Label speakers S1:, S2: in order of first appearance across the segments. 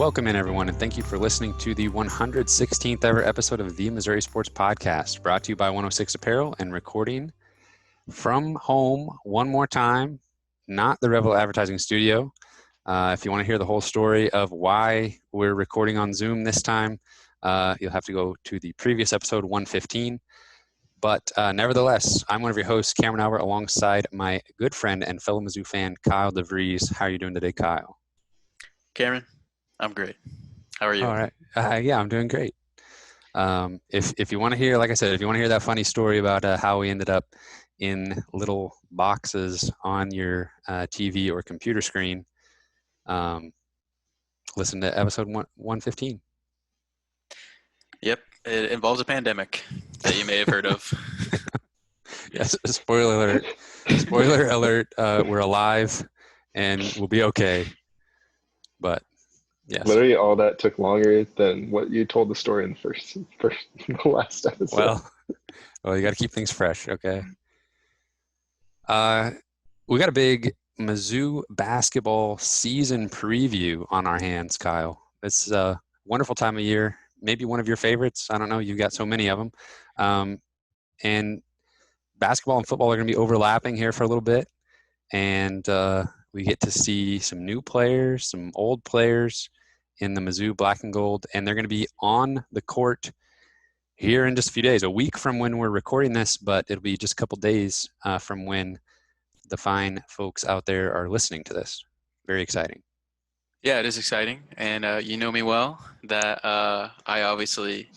S1: Welcome in, everyone, and thank you for listening to the 116th ever episode of the Missouri Sports Podcast, brought to you by 106 Apparel and recording from home one more time, not the Revel Advertising Studio. If you want to hear the whole story of why we're recording on Zoom this time, you'll have to go to the previous episode, 115. But nevertheless, I'm one of your hosts, Cameron Albert, alongside my good friend and fellow Mizzou fan, Kyle DeVries. How are you doing today, Kyle?
S2: Cameron, I'm great. How are you?
S1: All right. Yeah, I'm doing great. If you want to hear, like I said, if you want to hear that funny story about how we ended up in little boxes on your TV or computer screen, listen to episode 115.
S2: Yep, it involves a pandemic that you may have heard of.
S1: Yes, spoiler alert. Spoiler alert, we're alive and we'll be okay. But yes.
S3: Literally all that took longer than what you told the story in the last episode.
S1: Well, you got to keep things fresh, okay? We got a big Mizzou basketball season preview on our hands, Kyle. It's a wonderful time of year, maybe one of your favorites. I don't know. You've got so many of them. And basketball and football are going to be overlapping here for a little bit. And we get to see some new players, some old players in the Mizzou black and gold, and they're going to be on the court here in just a few days, a week from when we're recording this, but it'll be just a couple days from when the fine folks out there are listening to this. Very exciting.
S2: Yeah, it is exciting, and you know me well, that I obviously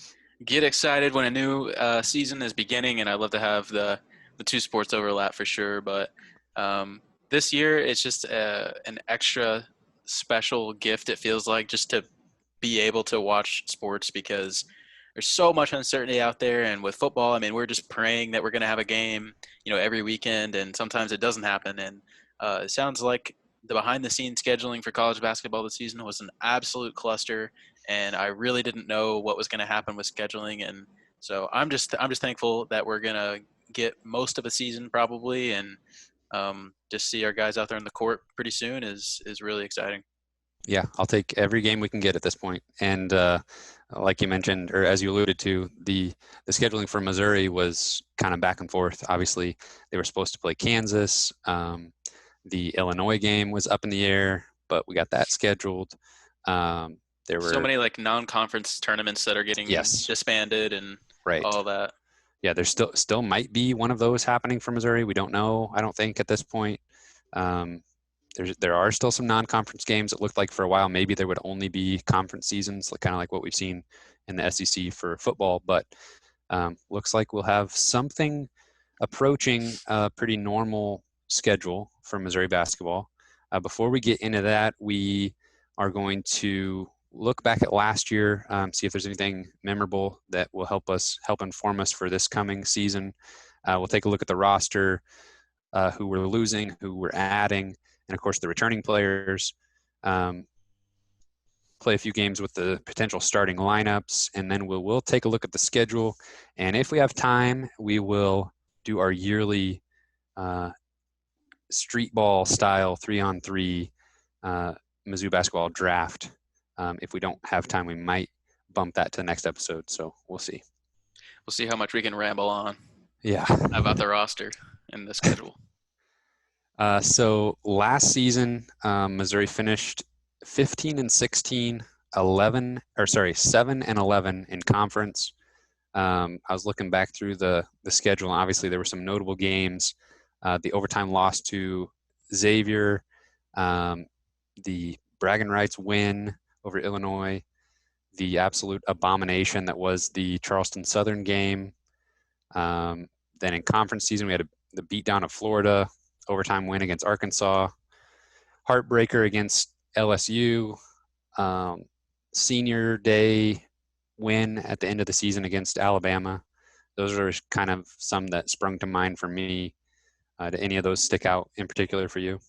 S2: get excited when a new season is beginning, and I love to have the two sports overlap for sure, but this year it's just an extra special gift, it feels like, just to be able to watch sports, because there's so much uncertainty out there. And with football, I mean, we're just praying that we're going to have a game, every weekend, and sometimes it doesn't happen. And it sounds like the behind the scenes scheduling for college basketball this season was an absolute cluster, and I really didn't know what was going to happen with scheduling. And so I'm just thankful that we're going to get most of a season probably, and just see our guys out there on the court pretty soon is really exciting.
S1: Yeah, I'll take every game we can get at this point. And like you mentioned, or as you alluded to, the scheduling for Missouri was kind of back and forth. Obviously, they were supposed to play Kansas. The Illinois game was up in the air, but we got that scheduled. There were
S2: so many like non-conference tournaments that are getting disbanded and all that.
S1: Yeah, there still might be one of those happening for Missouri. We don't know. I don't think at this point. There are still some non-conference games. It looked like for a while maybe there would only be conference seasons, kind of like what we've seen in the SEC for football. But looks like we'll have something approaching a pretty normal schedule for Missouri basketball. Before we get into that, we are going to look back at last year, see if there's anything memorable that will help inform us for this coming season. We'll take a look at the roster, who we're losing, who we're adding, and of course the returning players. Play a few games with the potential starting lineups, and then we'll take a look at the schedule. And if we have time, we will do our yearly street ball style 3-on-3 Mizzou basketball draft. If we don't have time, we might bump that to the next episode. So we'll see.
S2: We'll see how much we can ramble on.
S1: Yeah.
S2: About the roster and the schedule.
S1: So last season, Missouri finished 15-16, 7-11 in conference. I was looking back through the schedule, and obviously there were some notable games. The overtime loss to Xavier, the bragging rights win over Illinois, the absolute abomination that was the Charleston Southern game. Then in conference season, we had the beatdown of Florida, overtime win against Arkansas, heartbreaker against LSU, senior day win at the end of the season against Alabama. Those are kind of some that sprung to mind for me. Did any of those stick out in particular for you?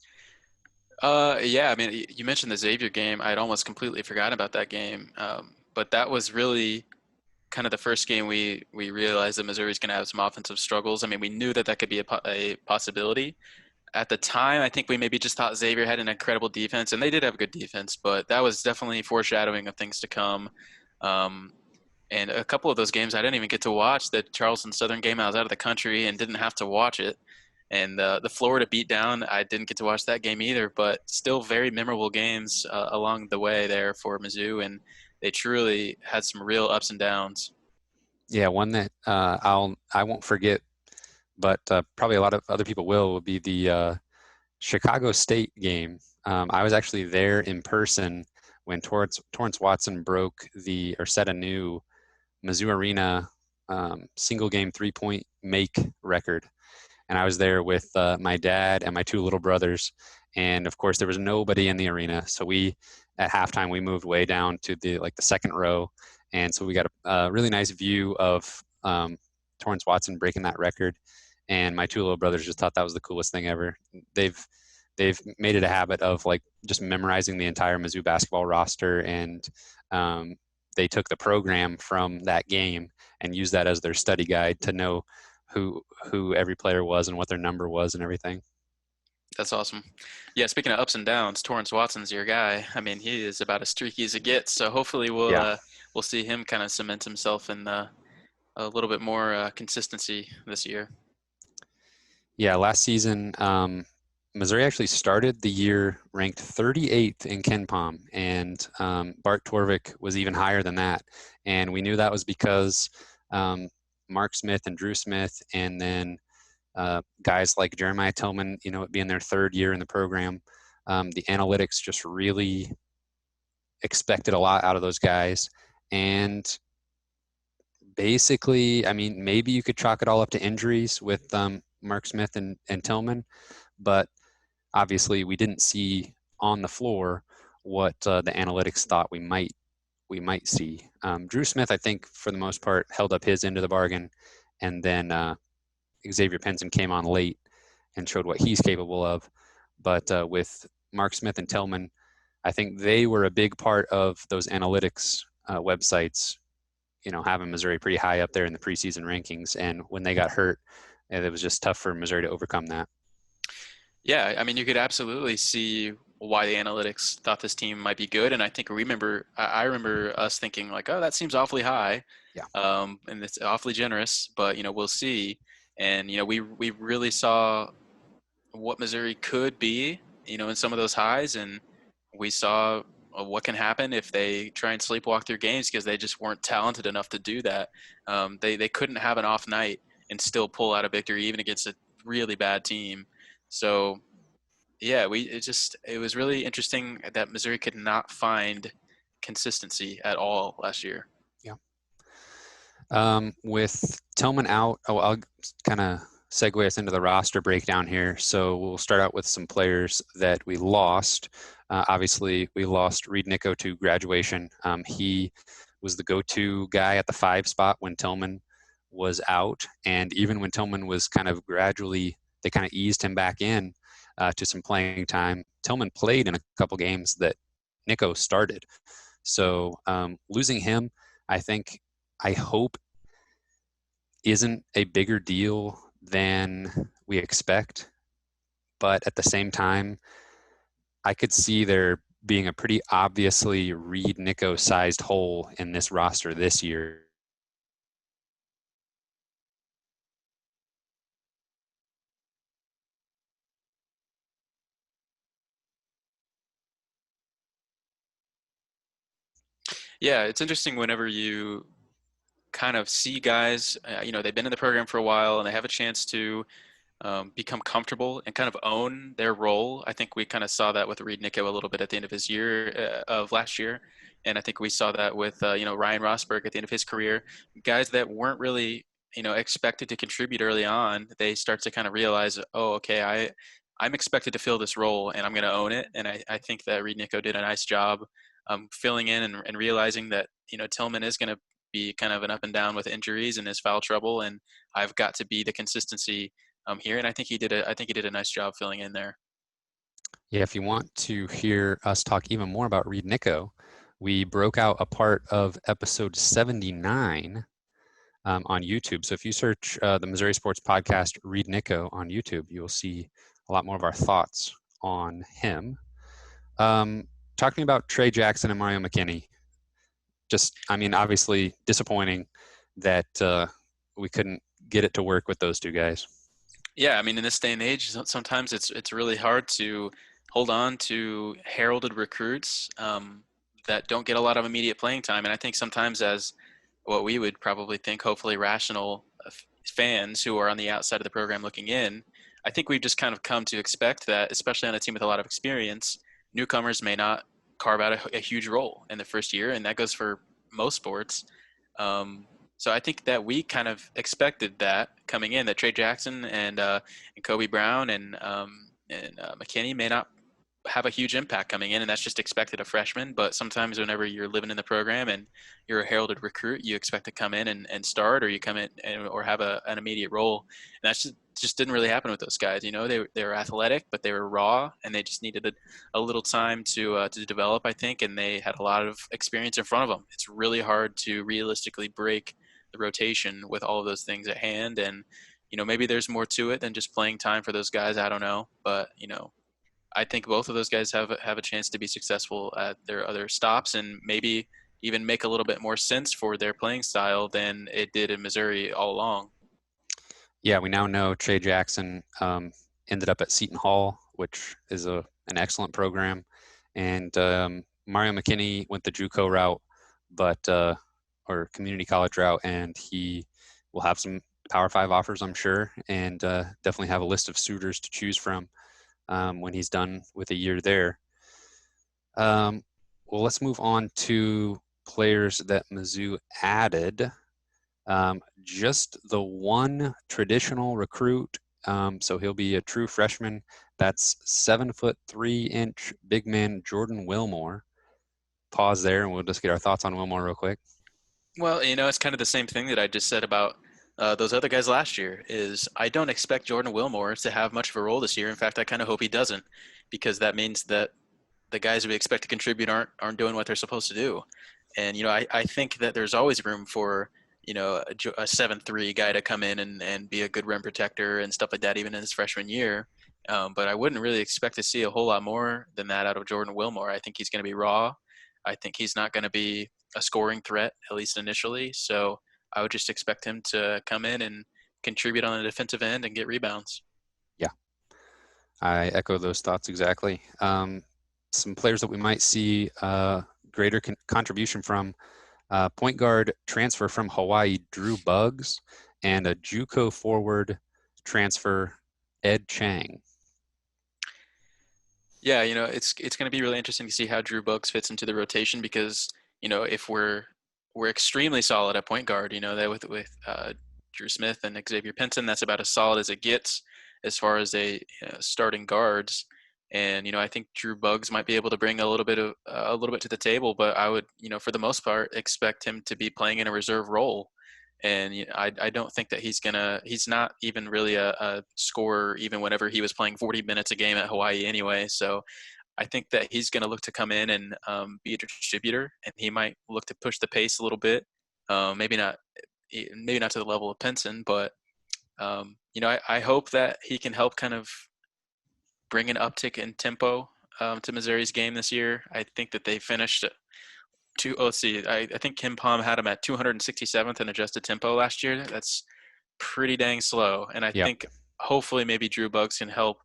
S2: Yeah, I mean, you mentioned the Xavier game. I'd almost completely forgotten about that game. But that was really kind of the first game we realized that Missouri's going to have some offensive struggles. I mean, we knew that could be a possibility. at the time, I think we maybe just thought Xavier had an incredible defense, and they did have a good defense, but that was definitely foreshadowing of things to come. Um, and a couple of those games I didn't even get to watch. The Charleston Southern game, I was out of the country and didn't have to watch it. And the Florida beatdown, I didn't get to watch that game either, but still very memorable games along the way there for Mizzou, and they truly had some real ups and downs.
S1: Yeah, one that I won't forget, but probably a lot of other people will be the Chicago State game. I was actually there in person when Torrance Watson broke or set a new Mizzou Arena single game 3-point make record. And I was there with my dad and my two little brothers. And of course, there was nobody in the arena. So at halftime, we moved way down to the second row. And so we got a really nice view of Torrance Watson breaking that record. And my two little brothers just thought that was the coolest thing ever. They've made it a habit of just memorizing the entire Mizzou basketball roster, and they took the program from that game and used that as their study guide to know who every player was and what their number was and everything.
S2: That's awesome. Yeah, speaking of ups and downs, Torrance Watson's your guy. I mean, he is about as streaky as it gets. So hopefully we'll see him kind of cement himself in a little bit more consistency this year.
S1: Yeah, last season, Missouri actually started the year ranked 38th in KenPom, and Bart Torvik was even higher than that. And we knew that was because Mark Smith and Drew Smith, and then guys like Jeremiah Tillman, it being their third year in the program, the analytics just really expected a lot out of those guys. And basically, I mean, maybe you could chalk it all up to injuries with Mark Smith and Tillman, but obviously we didn't see on the floor what the analytics thought we might see. Drew Smith, I think, for the most part, held up his end of the bargain, and then Xavier Penson came on late and showed what he's capable of. But with Mark Smith and Tillman, I think they were a big part of those analytics websites, having Missouri pretty high up there in the preseason rankings. And when they got hurt, it was just tough for Missouri to overcome that.
S2: Yeah, I mean, you could absolutely see why the analytics thought this team might be good, and I think I remember us thinking like, oh, that seems awfully high, and it's awfully generous, but we'll see. And we really saw what Missouri could be, in some of those highs, and we saw what can happen if they try and sleepwalk through games because they just weren't talented enough to do that. They couldn't have an off night and still pull out a victory even against a really bad team. So, yeah, it was really interesting that Missouri could not find consistency at all last year.
S1: Yeah. With Tillman out, I'll kind of segue us into the roster breakdown here. So we'll start out with some players that we lost. Obviously, we lost Reed Nico to graduation. He was the go-to guy at the 5 spot when Tillman was out, and even when Tillman was they kind of eased him back in to some playing time. Tillman played in a couple games that Nico started. So losing him, I hope, isn't a bigger deal than we expect. But at the same time, I could see there being a pretty obviously Reed Nico sized hole in this roster this year.
S2: Yeah, it's interesting whenever you kind of see guys, they've been in the program for a while and they have a chance to become comfortable and kind of own their role. I think we kind of saw that with Reed Nico a little bit at the end of his year of last year. And I think we saw that with, Ryan Rosberg at the end of his career. Guys that weren't really, expected to contribute early on, they start to kind of realize, oh, okay, I'm expected to fill this role and I'm going to own it. And I think that Reed Nico did a nice job filling in and realizing that, Tillman is going to be kind of an up and down with injuries and his foul trouble. And I've got to be the consistency here. And I think he did a nice job filling in there.
S1: Yeah, if you want to hear us talk even more about Reed Nico, we broke out a part of episode 79 on YouTube. So if you search the Missouri Sports Podcast Reed Nico on YouTube, you will see a lot more of our thoughts on him. Talk to me about Trey Jackson and Mario McKinney. Obviously disappointing that we couldn't get it to work with those two guys.
S2: Yeah, I mean, in this day and age, sometimes it's really hard to hold on to heralded recruits that don't get a lot of immediate playing time. And I think sometimes, as what we would probably think, hopefully rational fans who are on the outside of the program looking in, I think we've just kind of come to expect that, especially on a team with a lot of experience, newcomers may not carve out a huge role in the first year, and that goes for most sports. So I think that we kind of expected that coming in, that Trey Jackson and Kobe Brown and McKinney may not have a huge impact coming in, and that's just expected of freshmen. But sometimes whenever you're living in the program and you're a heralded recruit, you expect to come in and start, or you come in or have an immediate role. And that's just didn't really happen with those guys. You know, they were athletic, but they were raw, and they just needed a little time to develop, I think, and they had a lot of experience in front of them. It's really hard to realistically break the rotation with all of those things at hand. And, you know, maybe there's more to it than just playing time for those guys. I don't know. But, you know, I think both of those guys have a chance to be successful at their other stops and maybe even make a little bit more sense for their playing style than it did in Missouri all along.
S1: Yeah, we now know Trey Jackson ended up at Seton Hall, which is an excellent program, and Mario McKinney went the JUCO route, or community college route, and he will have some Power 5 offers, I'm sure, and definitely have a list of suitors to choose from when he's done with a year there. Well, let's move on to players that Mizzou added. Just the one traditional recruit, so he'll be a true freshman. That's 7'3" big man Jordan Wilmore. Pause there, and we'll just get our thoughts on Wilmore real quick.
S2: Well, you know, it's kind of the same thing that I just said about those other guys last year. Is I don't expect Jordan Wilmore to have much of a role this year. In fact, I kind of hope he doesn't, because that means that the guys we expect to contribute aren't doing what they're supposed to do. And, you know, I think that there's always room for, you know, a 7'3" guy to come in and be a good rim protector and stuff like that, even in his freshman year. But I wouldn't really expect to see a whole lot more than that out of Jordan Wilmore. I think he's going to be raw. I think he's not going to be a scoring threat, at least initially. So I would just expect him to come in and contribute on the defensive end and get rebounds.
S1: Yeah, I echo those thoughts exactly. Some players that we might see greater contribution from: point guard transfer from Hawaii, Drew Buggs, and a JUCO forward transfer, Ed Chang.
S2: Yeah, you know, it's going to be really interesting to see how Drew Buggs fits into the rotation, because, you know, if we're extremely solid at point guard, you know, that with Drew Smith and Xavier Pinson, that's about as solid as it gets as far as starting guards. And, you know, I think Drew Buggs might be able to bring a little bit to the table, but I would, you know, for the most part, expect him to be playing in a reserve role. And you know, I don't think that he's not even really a scorer, even whenever he was playing 40 minutes a game at Hawaii anyway. So I think that he's going to look to come in and be a distributor, and he might look to push the pace a little bit. Maybe not to the level of Pinson, but you know, I hope that he can help kind of bring an uptick in tempo to Missouri's game this year. I think that they finished let's see. I think Kim Palm had him at 267th in adjusted tempo last year. That's pretty dang slow. And I think hopefully maybe Drew Buggs can help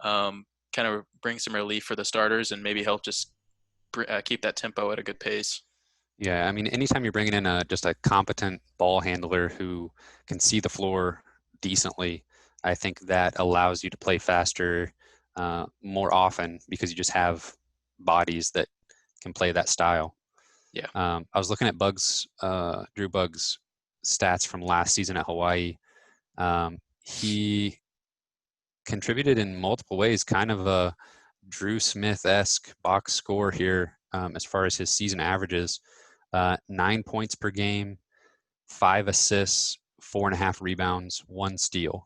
S2: kind of bring some relief for the starters and maybe help just keep that tempo at a good pace.
S1: Yeah, I mean, anytime you're bringing in just a competent ball handler who can see the floor decently, I think that allows you to play faster more often, because you just have bodies that can play that style.
S2: Yeah.
S1: I was looking at Drew Buggs' stats from last season at Hawaii. He contributed in multiple ways, kind of a Drew Smith-esque box score here as far as his season averages. 9 points per game, 5 assists, 4.5 rebounds, 1 steal.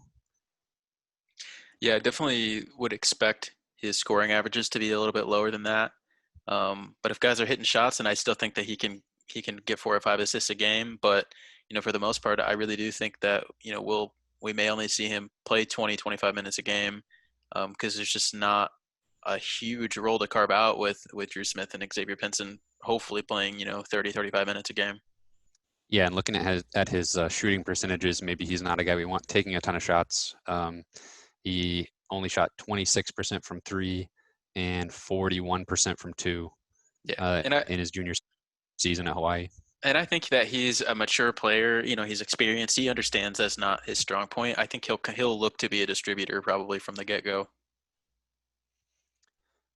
S2: Yeah, definitely would expect his scoring averages to be a little bit lower than that. But if guys are hitting shots, and I still think that he can get 4 or 5 assists a game. But, you know, for the most part, I really do think that, you know, we may only see him play 20, 25 minutes a game. because there's just not a huge role to carve out with Drew Smith and Xavier Pinson hopefully playing 30-35 minutes a game.
S1: Yeah, and looking at his shooting percentages, maybe he's not a guy we want taking a ton of shots. He only shot 26% from three and 41% from two in his junior season at Hawaii.
S2: And I think that he's a mature player. He's experienced. He understands that's not his strong point. I think he'll look to be a distributor probably from the get-go.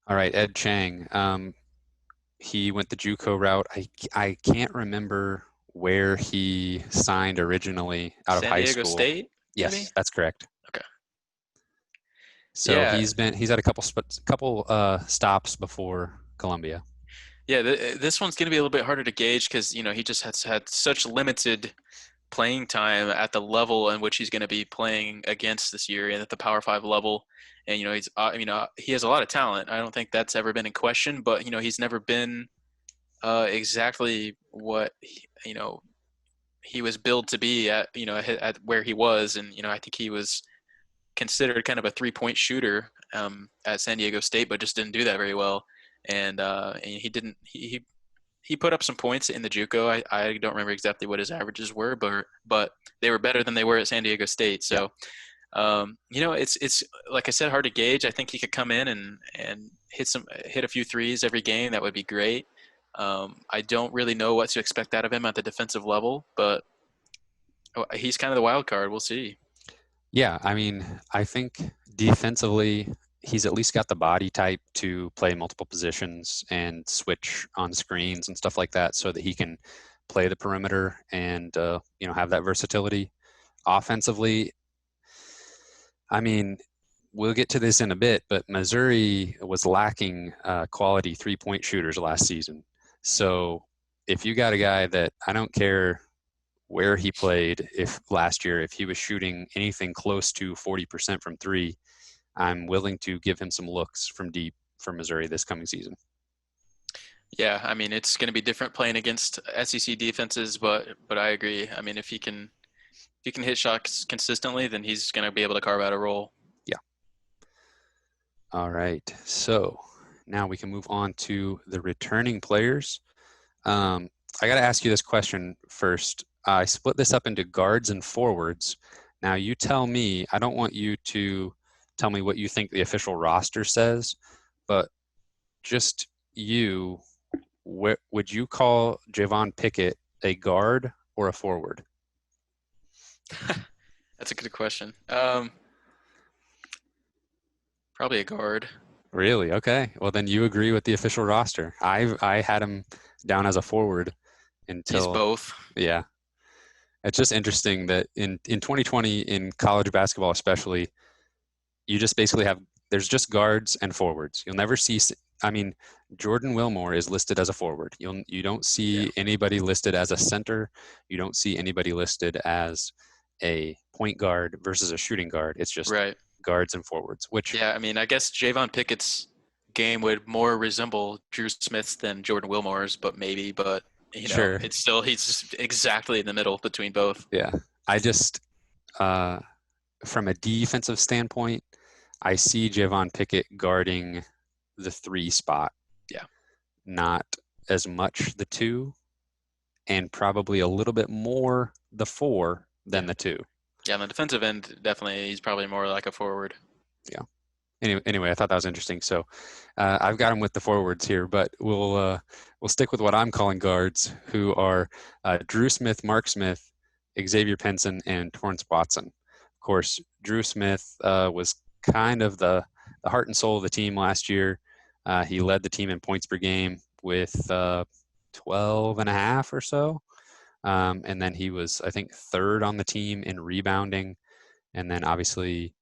S1: All right, Ed Chang. He went the JUCO route. I can't remember where he signed originally out of high school.
S2: San Diego State?
S1: Yes,
S2: maybe?
S1: that's correct.
S2: Okay.
S1: So
S2: Yeah.
S1: he's had a couple stops before Columbia.
S2: Yeah, this one's going to be a little bit harder to gauge because he just has had such limited playing time at the level in which he's going to be playing against this year and at the Power 5 level. And he's he has a lot of talent. I don't think that's ever been in question, but he's never been exactly what he was billed to be at at where he was. And I think he was considered kind of a 3-point shooter at San Diego State, but just didn't do that very well. And he put up some points in the JUCO. I don't remember exactly what his averages were, but they were better than they were at San Diego State. So, it's like I said, hard to gauge. I think he could come in and hit a few threes every game. That would be great. I don't really know what to expect out of him at the defensive level, but he's kind of the wild card. We'll see.
S1: Yeah, I mean, I think defensively, he's at least got the body type to play multiple positions and switch on screens and stuff like that so that he can play the perimeter and, have that versatility. Offensively, I mean, we'll get to this in a bit, but Missouri was lacking quality 3-point shooters last season. So if you got a guy that I don't care where he played, if last year, if he was shooting anything close to 40% from three, I'm willing to give him some looks from deep for Missouri this coming season.
S2: Yeah, I mean, it's going to be different playing against SEC defenses, but I agree. I mean, if he can hit shots consistently, then he's going to be able to carve out a role.
S1: Yeah. All right. So now we can move on to the returning players. I got to ask you this question first. I split this up into guards and forwards. Now you tell me, I don't want you to tell me what you think the official roster says, but just would you call Javon Pickett a guard or a forward?
S2: That's a good question. Probably a guard.
S1: Really? Okay. Well, then you agree with the official roster. I had him down as a forward until
S2: he's both.
S1: Yeah. It's just interesting that in 2020 in college basketball especially, you just basically there's just guards and forwards. You'll never see, I mean, Jordan Wilmore is listed as a forward. You don't see anybody listed as a center. You don't see anybody listed as a point guard versus a shooting guard. It's just guards and forwards, which.
S2: Yeah, I mean, I guess Javon Pickett's game would more resemble Drew Smith's than Jordan Wilmore's, but
S1: sure.
S2: It's still, he's just exactly in the middle between both.
S1: Yeah. I just, from a defensive standpoint, I see Javon Pickett guarding the 3 spot.
S2: Yeah.
S1: Not as much the 2, and probably a little bit more the 4 than the 2.
S2: Yeah, on the defensive end, definitely, he's probably more like a forward.
S1: Yeah. Anyway, I thought that was interesting. So I've got him with the forwards here, but we'll stick with what I'm calling guards, who are Drew Smith, Mark Smith, Xavier Pinson, and Torrance Watson. Of course, Drew Smith was kind of the heart and soul of the team last year. He led the team in points per game with 12 and a half or so. And then he was, I think, 3rd on the team in rebounding. And then obviously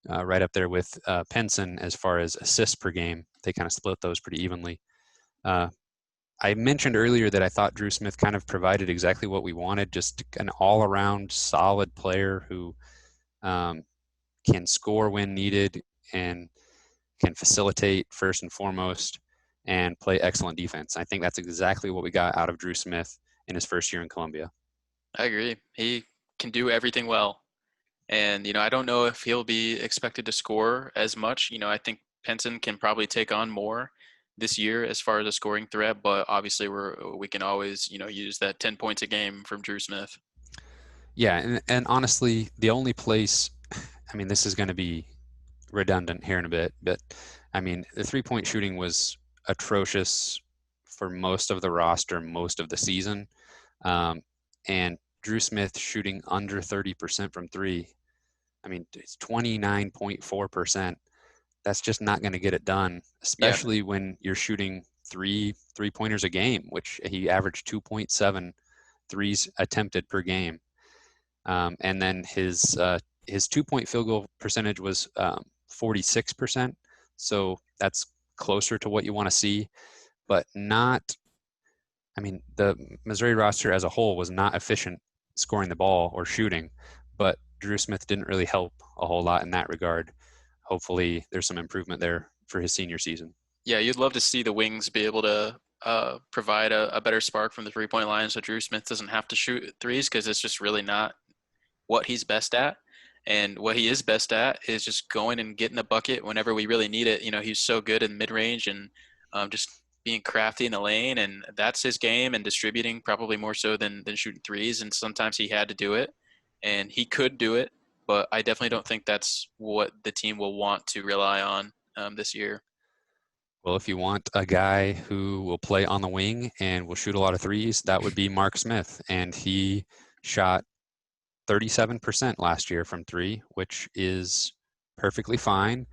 S1: right up there with Pinson as far as assists per game. They kind of split those pretty evenly. I mentioned earlier that I thought Drew Smith kind of provided exactly what we wanted, just an all-around solid player who can score when needed and can facilitate first and foremost and play excellent defense. I think that's exactly what we got out of Drew Smith in his first year in Columbia.
S2: I agree. He can do everything well. And, I don't know if he'll be expected to score as much. I think Penson can probably take on more this year as far as a scoring threat, but obviously we can always, use that 10 points a game from Drew Smith.
S1: Yeah, and honestly, the only place, I mean, this is going to be redundant here in a bit, but I mean, the 3-point shooting was atrocious for most of the roster, most of the season. Um, and Drew Smith shooting under 30% from three. I mean, it's 29.4%. That's just not going to get it done,
S2: Yeah.
S1: especially when you're shooting three-pointers a game, which he averaged 2.7 threes attempted per game. And then his 2-point field goal percentage was 46%. So that's closer to what you want to see, but not. I mean, the Missouri roster as a whole was not efficient scoring the ball or shooting, but Drew Smith didn't really help a whole lot in that regard. Hopefully, there's some improvement there for his senior season.
S2: Yeah, you'd love to see the wings be able to provide a better spark from the 3-point line so Drew Smith doesn't have to shoot threes because it's just really not what he's best at. And what he is best at is just going and getting a bucket whenever we really need it. He's so good in mid range and just being crafty in the lane, and that's his game, and distributing probably more so than shooting threes. And sometimes he had to do it, and he could do it, but I definitely don't think that's what the team will want to rely on this year.
S1: Well, if you want a guy who will play on the wing and will shoot a lot of threes, that would be Mark Smith. And he shot 37% last year from three, which is perfectly fine.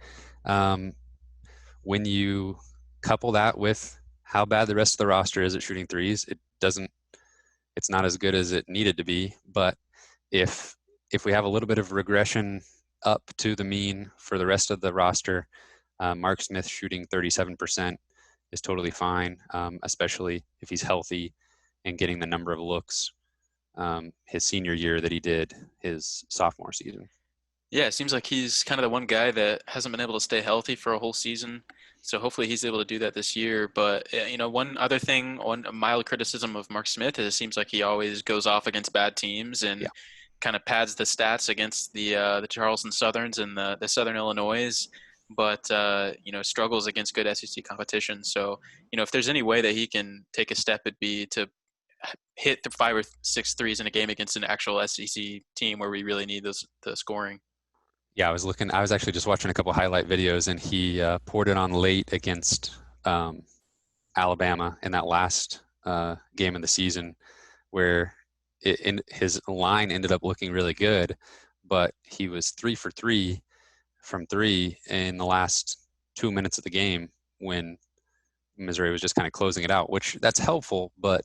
S1: When you couple that with how bad the rest of the roster is at shooting threes, it's not as good as it needed to be. But if we have a little bit of regression up to the mean for the rest of the roster, Mark Smith shooting 37% is totally fine, especially if he's healthy and getting the number of looks his senior year that he did his sophomore season.
S2: Yeah, it seems like he's kind of the one guy that hasn't been able to stay healthy for a whole season. So hopefully he's able to do that this year. But one other thing, one mild criticism of Mark Smith is it seems like he always goes off against bad teams and
S1: Yeah.
S2: kind of pads the stats against the Charleston Southerns and the Southern Illinois, but struggles against good SEC competition. So if there's any way that he can take a step, it'd be to hit the 5 or 6 threes in a game against an actual SEC team where we really need the scoring.
S1: Yeah, I was actually just watching a couple highlight videos, and he poured it on late against Alabama in that last game of the season, where his line ended up looking really good, but he was 3 for 3 from three in the last 2 minutes of the game when Missouri was just kind of closing it out, which that's helpful, but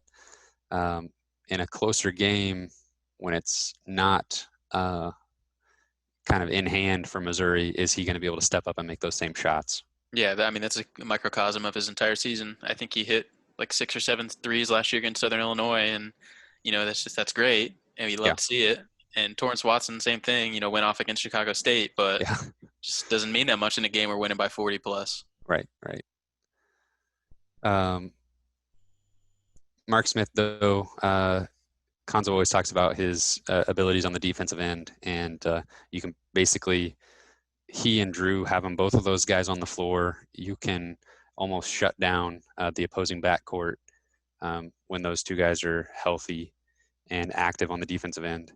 S1: in a closer game when it's not kind of in hand for Missouri, is he going to be able to step up and make those same shots?
S2: Yeah, that's a microcosm of his entire season. I think he hit like 6 or 7 threes last year against Southern Illinois, and that's great, and we love to see it. And Torrance Watson, same thing. Went off against Chicago State, but just doesn't mean that much in a game we're winning by 40 plus.
S1: Right. Mark Smith, though, Konzo always talks about his abilities on the defensive end, and you can basically, he and Drew, having both of those guys on the floor, you can almost shut down the opposing backcourt when those two guys are healthy and active on the defensive end.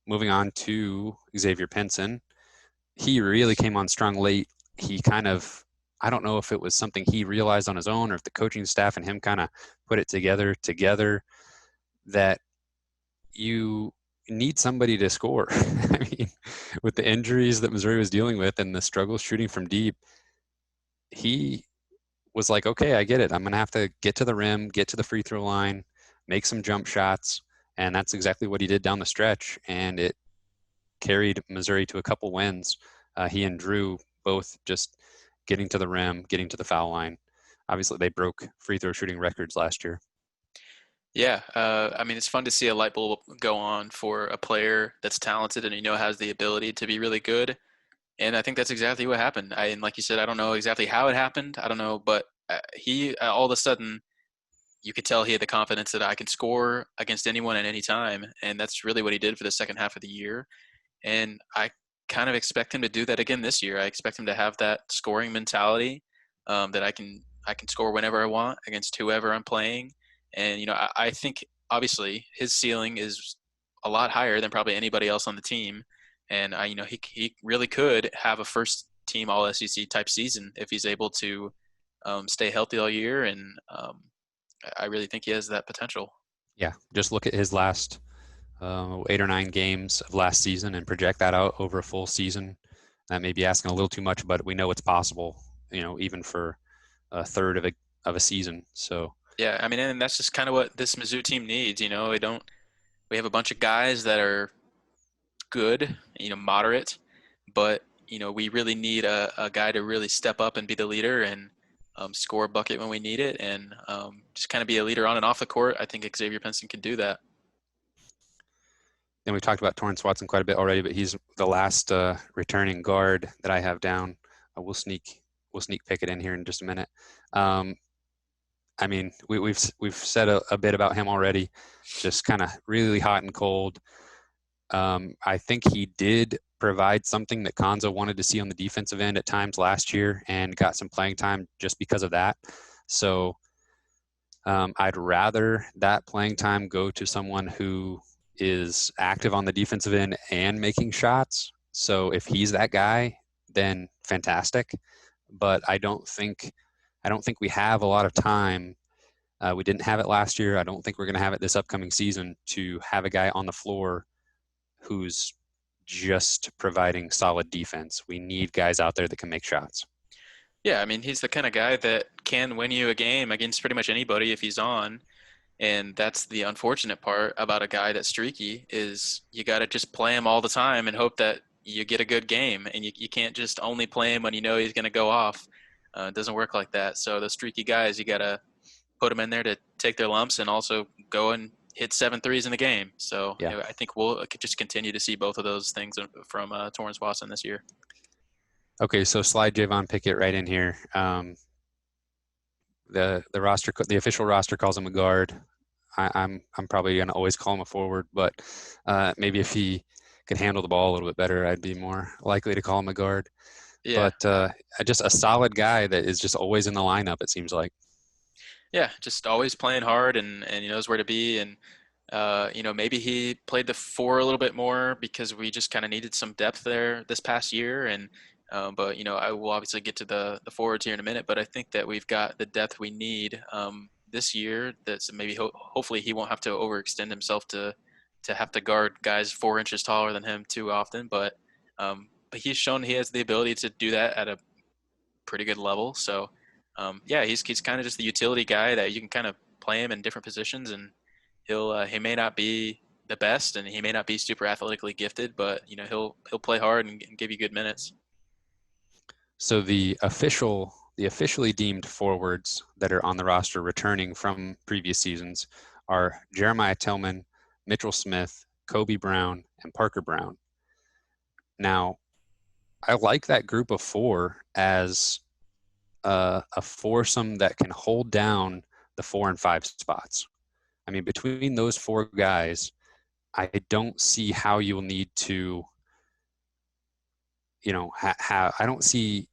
S1: Moving on to Xavier Pinson, he really came on strong late. He kind of, I don't know if it was something he realized on his own or if the coaching staff and him kind of put it together that you need somebody to score. I mean, with the injuries that Missouri was dealing with and the struggles shooting from deep, he was like, okay, I get it. I'm going to have to get to the rim, get to the free throw line, make some jump shots. And that's exactly what he did down the stretch. And it carried Missouri to a couple wins. He and Drew both just getting to the rim, getting to the foul line. Obviously, they broke free throw shooting records last year.
S2: Yeah, I mean, it's fun to see a light bulb go on for a player that's talented and has the ability to be really good. And I think that's exactly what happened. And like you said, I don't know exactly how it happened. I don't know, but he all of a sudden you could tell he had the confidence that I can score against anyone at any time, and that's really what he did for the second half of the year. And I kind of expect him to do that again this year. I expect him to have that scoring mentality, that I can score whenever I want against whoever I'm playing. And I think obviously his ceiling is a lot higher than probably anybody else on the team. And he really could have a first team All SEC type season if he's able to stay healthy all year. And I really think he has that potential.
S1: Yeah, just look at his last 8 or 9 games of last season and project that out over a full season. That may be asking a little too much, but we know it's possible. Even for a third of a season. So
S2: Yeah, I mean, and that's just kind of what this Mizzou team needs. We have a bunch of guys that are good, moderate, but we really need a guy to really step up and be the leader and score a bucket when we need it, and just kind of be a leader on and off the court. I think Xavier Pinson can do that.
S1: then we talked about Torrance Watson quite a bit already, but he's the last returning guard that I have down. We'll sneak Pickett in here in just a minute. I mean, we've said a bit about him already, just kind of really hot and cold. I think he did provide something that Konzo wanted to see on the defensive end at times last year and got some playing time just because of that. So I'd rather that playing time go to someone who is active on the defensive end and making shots. So if he's that guy, then fantastic. But I don't think we have a lot of time. We didn't have it last year. I don't think we're going to have it this upcoming season to have a guy on the floor who's just providing solid defense. We need guys out there that can make shots.
S2: Yeah, I mean, he's the kind of guy that can win you a game against pretty much anybody if he's on. And that's the unfortunate part about a guy that's streaky is you got to just play him all the time and hope that you get a good game. And you can't just only play him when you know he's going to go off. It doesn't work like that. So the streaky guys, you got to put them in there to take their lumps and also go and hit 7 threes in the game. So
S1: Yeah.
S2: I think we'll just continue to see both of those things from Torrance Watson this year.
S1: Okay, so slide Javon Pickett right in here. The roster, the official roster calls him a guard. I'm probably going to always call him a forward, but maybe if he could handle the ball a little bit better, I'd be more likely to call him a guard.
S2: Yeah.
S1: But just a solid guy that is just always in the lineup, it seems like.
S2: Yeah, just always playing hard and he knows where to be. And, maybe he played the 4 a little bit more because we just kind of needed some depth there this past year. And but I will obviously get to the forwards here in a minute. But I think that we've got the depth we need this year. That's maybe hopefully he won't have to overextend himself to have to guard guys 4 inches taller than him too often. But he's shown he has the ability to do that at a pretty good level. So yeah, he's kind of just the utility guy that you can kind of play him in different positions, and he may not be the best and he may not be super athletically gifted, but he'll play hard and give you good minutes.
S1: So the officially deemed forwards that are on the roster returning from previous seasons are Jeremiah Tillman, Mitchell Smith, Kobe Brown, and Parker Brown. Now, I like that group of 4 as a foursome that can hold down the 4 and 5 spots. I mean, between those 4 guys, I don't see how you'll need to, I don't see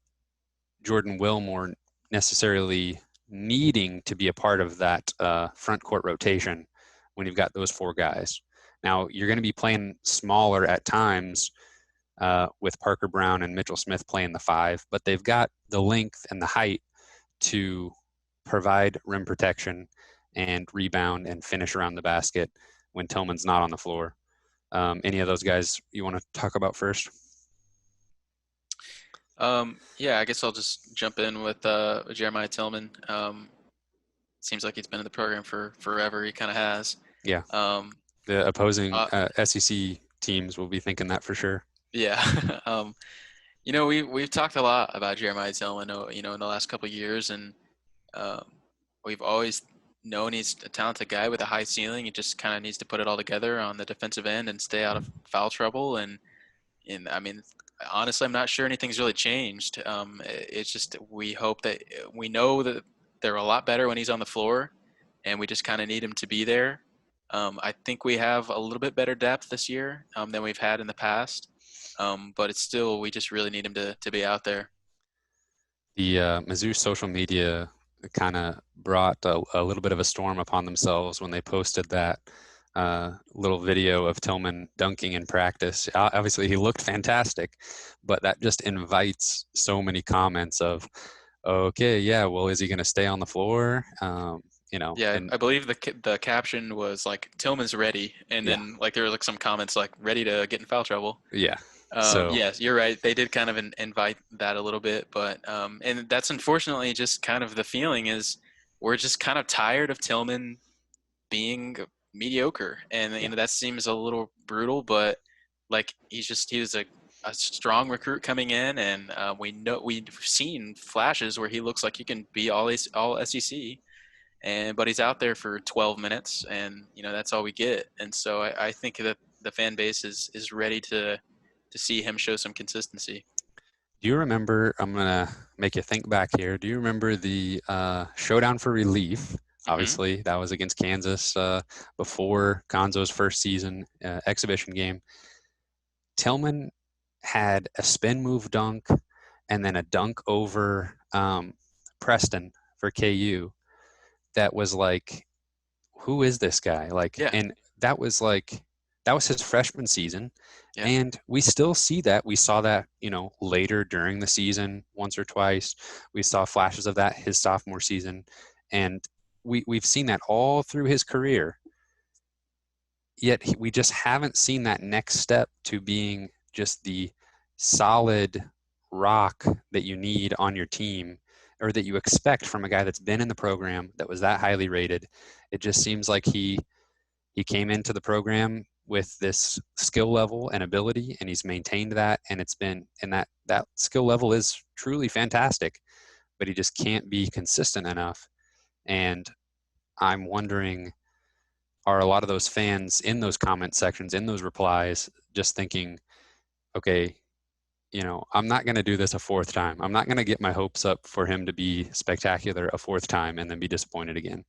S1: Jordan Wilmore necessarily needing to be a part of that front court rotation when you've got those 4 guys. Now, you're going to be playing smaller at times with Parker Brown and Mitchell Smith playing the 5, but they've got the length and the height to provide rim protection and rebound and finish around the basket when Tillman's not on the floor. Any of those guys you want to talk about first?
S2: Yeah, I guess I'll just jump in with Jeremiah Tillman. Seems like he's been in the program for forever. He kind of has.
S1: Yeah. The opposing SEC teams will be thinking that for sure.
S2: Yeah. We've talked a lot about Jeremiah Tillman, in the last couple of years, and we've always known he's a talented guy with a high ceiling. He just kind of needs to put it all together on the defensive end and stay out of foul trouble. And I mean, honestly, I'm not sure anything's really changed. It's just we know that they're a lot better when he's on the floor, and we just kind of need him to be there. I think we have a little bit better depth this year than we've had in the past, but it's still, we just really need him to be out there.
S1: The Mizzou social media kind of brought a little bit of a storm upon themselves when they posted that little video of Tillman dunking in practice. Obviously, he looked fantastic, but that just invites so many comments of, okay, yeah, well, is he going to stay on the floor?
S2: Yeah,
S1: And
S2: I believe the caption was like Tillman's ready, and
S1: yeah,
S2: then like there were like some comments like ready to get in foul trouble.
S1: yeah. So
S2: Yes, you're right. They did kind of invite that a little bit, but and that's unfortunately just kind of the feeling is we're just kind of tired of Tillman being mediocre, and
S1: yeah,
S2: that seems a little brutal, but like he was a strong recruit coming in, and we've seen flashes where he looks like he can be all SEC, but he's out there for 12 minutes, and that's all we get, and so I think that the fan base is ready to see him show some consistency.
S1: do you remember? I'm gonna make you think back here. Do you remember the showdown for relief?
S2: Hmm.
S1: Obviously, that was against Kansas before Gonzo's first season exhibition game. Tillman had a spin move dunk and then a dunk over Preston for KU. That was like, who is this guy? Like,
S2: Yeah,
S1: and that was like, that was his freshman season.
S2: yeah,
S1: And we still see that. We saw that, later during the season once or twice. We saw flashes of that his sophomore season. And we've seen that all through his career. Yet we just haven't seen that next step to being just the solid rock that you need on your team or that you expect from a guy that's been in the program that was that highly rated. It just seems like he came into the program with this skill level and ability, and he's maintained that, and it's been, and that skill level is truly fantastic, but he just can't be consistent enough. And I'm wondering, are a lot of those fans in those comment sections, in those replies, just thinking, okay, I'm not going to do this a fourth time. I'm not going to get my hopes up for him to be spectacular a fourth time and then be disappointed again.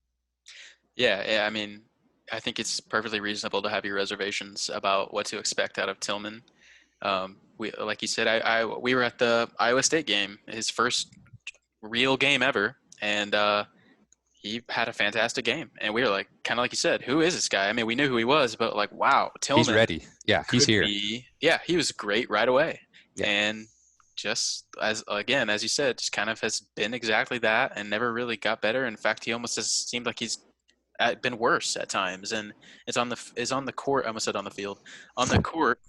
S2: yeah. I mean, I think it's perfectly reasonable to have your reservations about what to expect out of Tillman. We, like you said, we were at the Iowa State game, his first real game ever, and he had a fantastic game. And we were like, kind of like you said, who is this guy? I mean, we knew who he was, but like, wow,
S1: He's
S2: Tillman
S1: ready. Yeah, he's
S2: could
S1: here.
S2: be. Yeah, he was great right away,
S1: Yeah.
S2: and just as you said, just kind of has been exactly that, and never really got better. In fact, he almost has seemed like he's been worse at times, and is on the court. I almost said on the field, on the court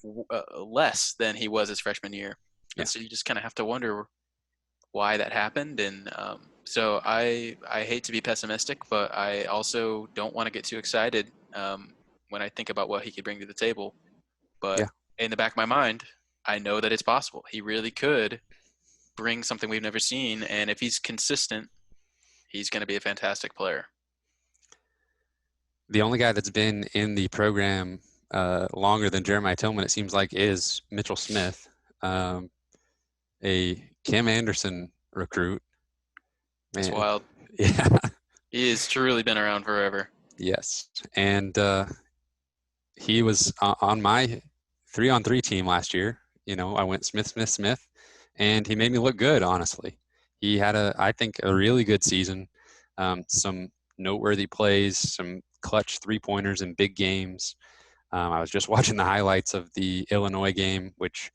S2: less than he was his freshman year,
S1: Yeah.
S2: and so you just kind of have to wonder why that happened. And so I hate to be pessimistic, but I also don't want to get too excited when I think about what he could bring to the table. But
S1: Yeah.
S2: in the back of my mind, I know that it's possible. He really could bring something we've never seen, and if he's consistent, he's going to be a fantastic player.
S1: The only guy that's been in the program longer than Jeremiah Tillman, it seems like, is Mitchell Smith, a Kim Anderson recruit.
S2: That's
S1: Man,
S2: wild.
S1: yeah,
S2: He has truly been around forever.
S1: yes. And he was on my 3-on-3 team last year. I went Smith, Smith, Smith, and he made me look good, honestly. He had I think, a really good season. Some noteworthy plays, some clutch three-pointers in big games. I was just watching the highlights of the Illinois game, which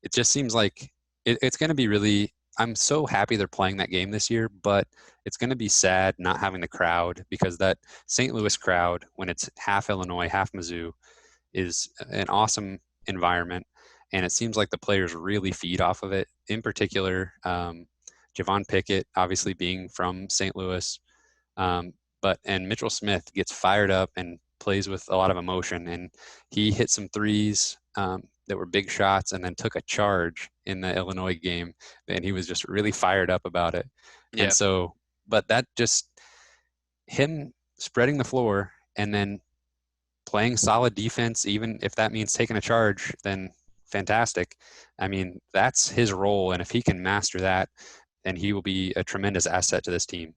S1: it just seems like it's going to be really. I'm so happy they're playing that game this year, but it's going to be sad not having the crowd because that St. Louis crowd, when it's half Illinois, half Mizzou, is an awesome environment. And it seems like the players really feed off of it. In particular, Javon Pickett, obviously being from St. Louis, and Mitchell Smith gets fired up and plays with a lot of emotion. And he hit some threes that were big shots and then took a charge in the Illinois game. And he was just really fired up about it. And
S2: Yeah.
S1: so, but that just, him spreading the floor and then playing solid defense, even if that means taking a charge, then fantastic. I mean, that's his role. And if he can master that, then he will be a tremendous asset to this team.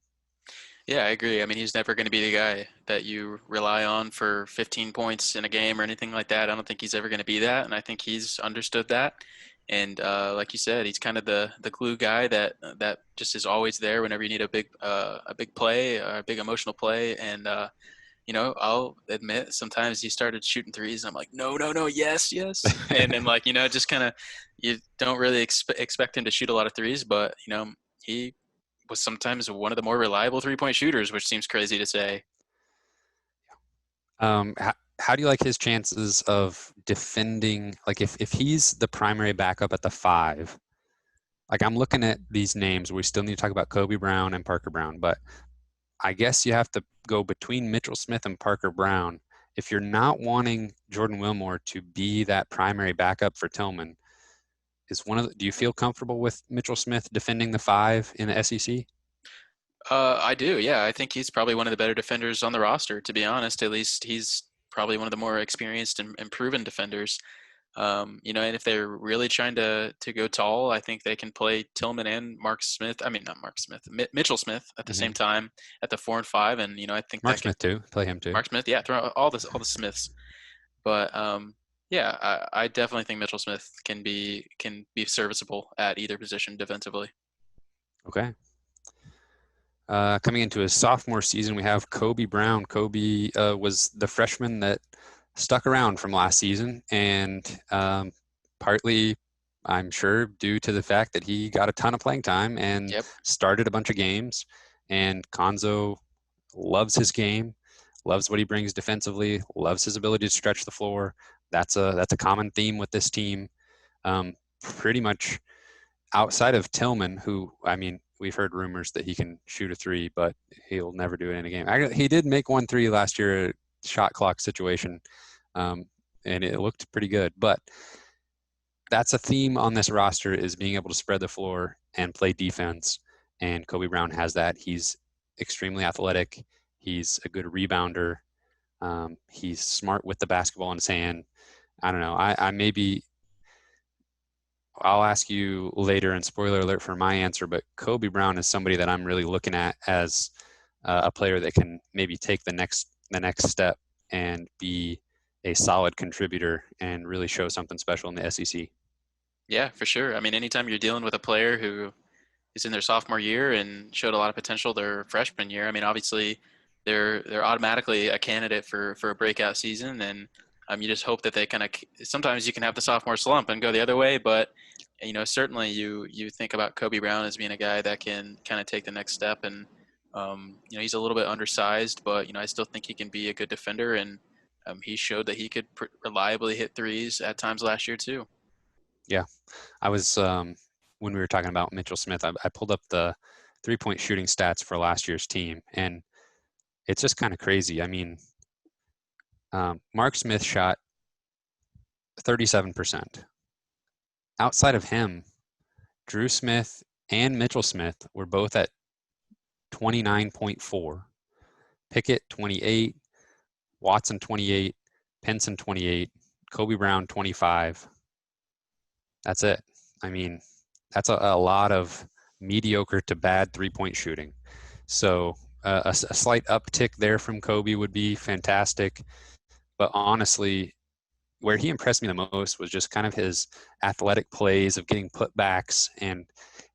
S2: Yeah, I agree. I mean, he's never going to be the guy that you rely on for 15 points in a game or anything like that. I don't think he's ever going to be that, and I think he's understood that. And like you said, he's kind of the glue guy that just is always there whenever you need a big play, or a big emotional play. And I'll admit sometimes he started shooting threes, and I'm like, no, no, no, yes, yes, and then like just kind of you don't really expect him to shoot a lot of threes, but he was sometimes one of the more reliable 3-point shooters, which seems crazy to say.
S1: How do you like his chances of defending? Like if he's the primary backup at the 5, like I'm looking at these names, we still need to talk about Kobe Brown and Parker Brown, but I guess you have to go between Mitchell Smith and Parker Brown. If you're not wanting Jordan Wilmore to be that primary backup for Tillman, do you feel comfortable with Mitchell Smith defending the 5 in the SEC?
S2: I do, yeah. I think he's probably one of the better defenders on the roster, to be honest. At least he's probably one of the more experienced and proven defenders. And if they're really trying to go tall, I think they can play Tillman and Mark Smith. I mean, not Mark Smith, Mitchell Smith at the same time at the 4 and 5, and I think
S1: Mark
S2: that can
S1: Smith too. Play him too.
S2: Mark Smith, yeah, throw all the Smiths. But yeah, I definitely think Mitchell Smith can be serviceable at either position defensively.
S1: Okay. Coming into his sophomore season, we have Kobe Brown. Kobe was the freshman that stuck around from last season, and partly, I'm sure, due to the fact that he got a ton of playing time and
S2: Yep.
S1: started a bunch of games. And Konzo loves his game, loves what he brings defensively, loves his ability to stretch the floor. That's a common theme with this team. Pretty much outside of Tillman, who, I mean, we've heard rumors that he can shoot a 3, but he'll never do it in a game. He did make 1 3 last year, shot clock situation, and it looked pretty good. But that's a theme on this roster, is being able to spread the floor and play defense. And Kobe Brown has that. He's extremely athletic. He's a good rebounder. He's smart with the basketball in his hand. I don't know. I'll ask you later, and spoiler alert for my answer, but Kobe Brown is somebody that I'm really looking at as a player that can maybe take the next step and be a solid contributor and really show something special in the SEC.
S2: Yeah, for sure. I mean, anytime you're dealing with a player who is in their sophomore year and showed a lot of potential their freshman year, I mean, obviously they're automatically a candidate for a breakout season, and you just hope that they kind of. Sometimes you can have the sophomore slump and go the other way, but certainly you think about Kobe Brown as being a guy that can kind of take the next step, and he's a little bit undersized, but I still think he can be a good defender, and he showed that he could reliably hit threes at times last year too.
S1: Yeah, I was when we were talking about Mitchell Smith, I pulled up the 3-point shooting stats for last year's team, and it's just kind of crazy. I mean, Mark Smith shot 37%. Outside of him, Drew Smith and Mitchell Smith were both at 29.4. Pickett 28, Watson 28, Pinson 28, Kobe Brown 25. That's it. I mean, that's a lot of mediocre to bad 3-point shooting. So a slight uptick there from Kobe would be fantastic. But honestly, where he impressed me the most was just kind of his athletic plays of getting putbacks and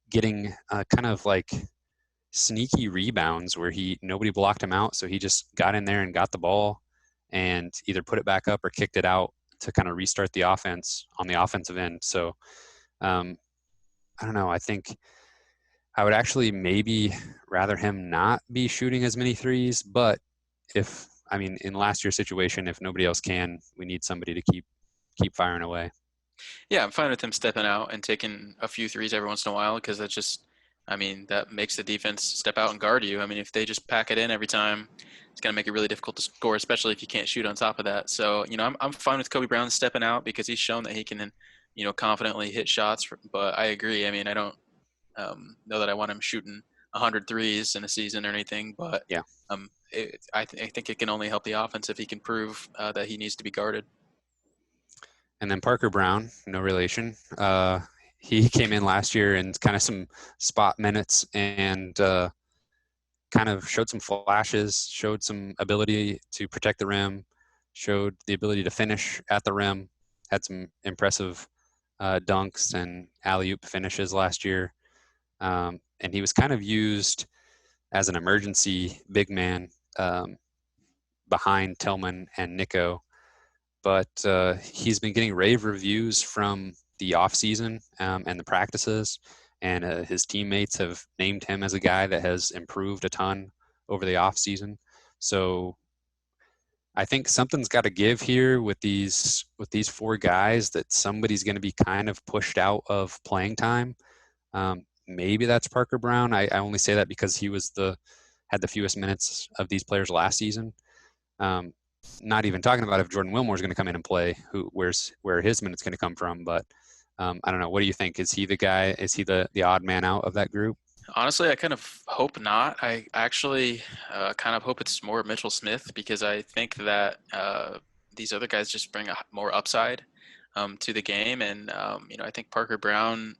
S1: getting kind of like sneaky rebounds where nobody blocked him out. So he just got in there and got the ball and either put it back up or kicked it out to kind of restart the offense on the offensive end. So I don't know. I think I would actually maybe rather him not be shooting as many threes, but in last year's situation, if nobody else can, we need somebody to keep firing away.
S2: Yeah, I'm fine with him stepping out and taking a few threes every once in a while because that makes the defense step out and guard you. I mean, if they just pack it in every time, it's going to make it really difficult to score, especially if you can't shoot on top of that. So, I'm fine with Kobe Brown stepping out because he's shown that he can, confidently hit shots. But I agree. I mean, I don't know that I want him shooting 100 threes in a season or anything, but
S1: yeah,
S2: I think it can only help the offense if he can prove that he needs to be guarded.
S1: And then Parker Brown, no relation. He came in last year in kind of some spot minutes and got kind of showed some flashes, showed some ability to protect the rim, showed the ability to finish at the rim, had some impressive dunks and alley-oop finishes last year. And he was kind of used as an emergency big man behind Tillman and Nico. But he's been getting rave reviews from the offseason and the practices. And his teammates have named him as a guy that has improved a ton over the offseason. So I think something's got to give here with these four guys, that somebody's going to be kind of pushed out of playing time. Maybe that's Parker Brown. I only say that because he had the fewest minutes of these players last season. Not even talking about if Jordan Wilmore is going to come in and play, where his minutes going to come from. But I don't know. What do you think? Is he the guy? Is he the odd man out of that group?
S2: Honestly, I kind of hope not. I actually kind of hope it's more Mitchell Smith, because I think that these other guys just bring more upside to the game. And, I think Parker Brown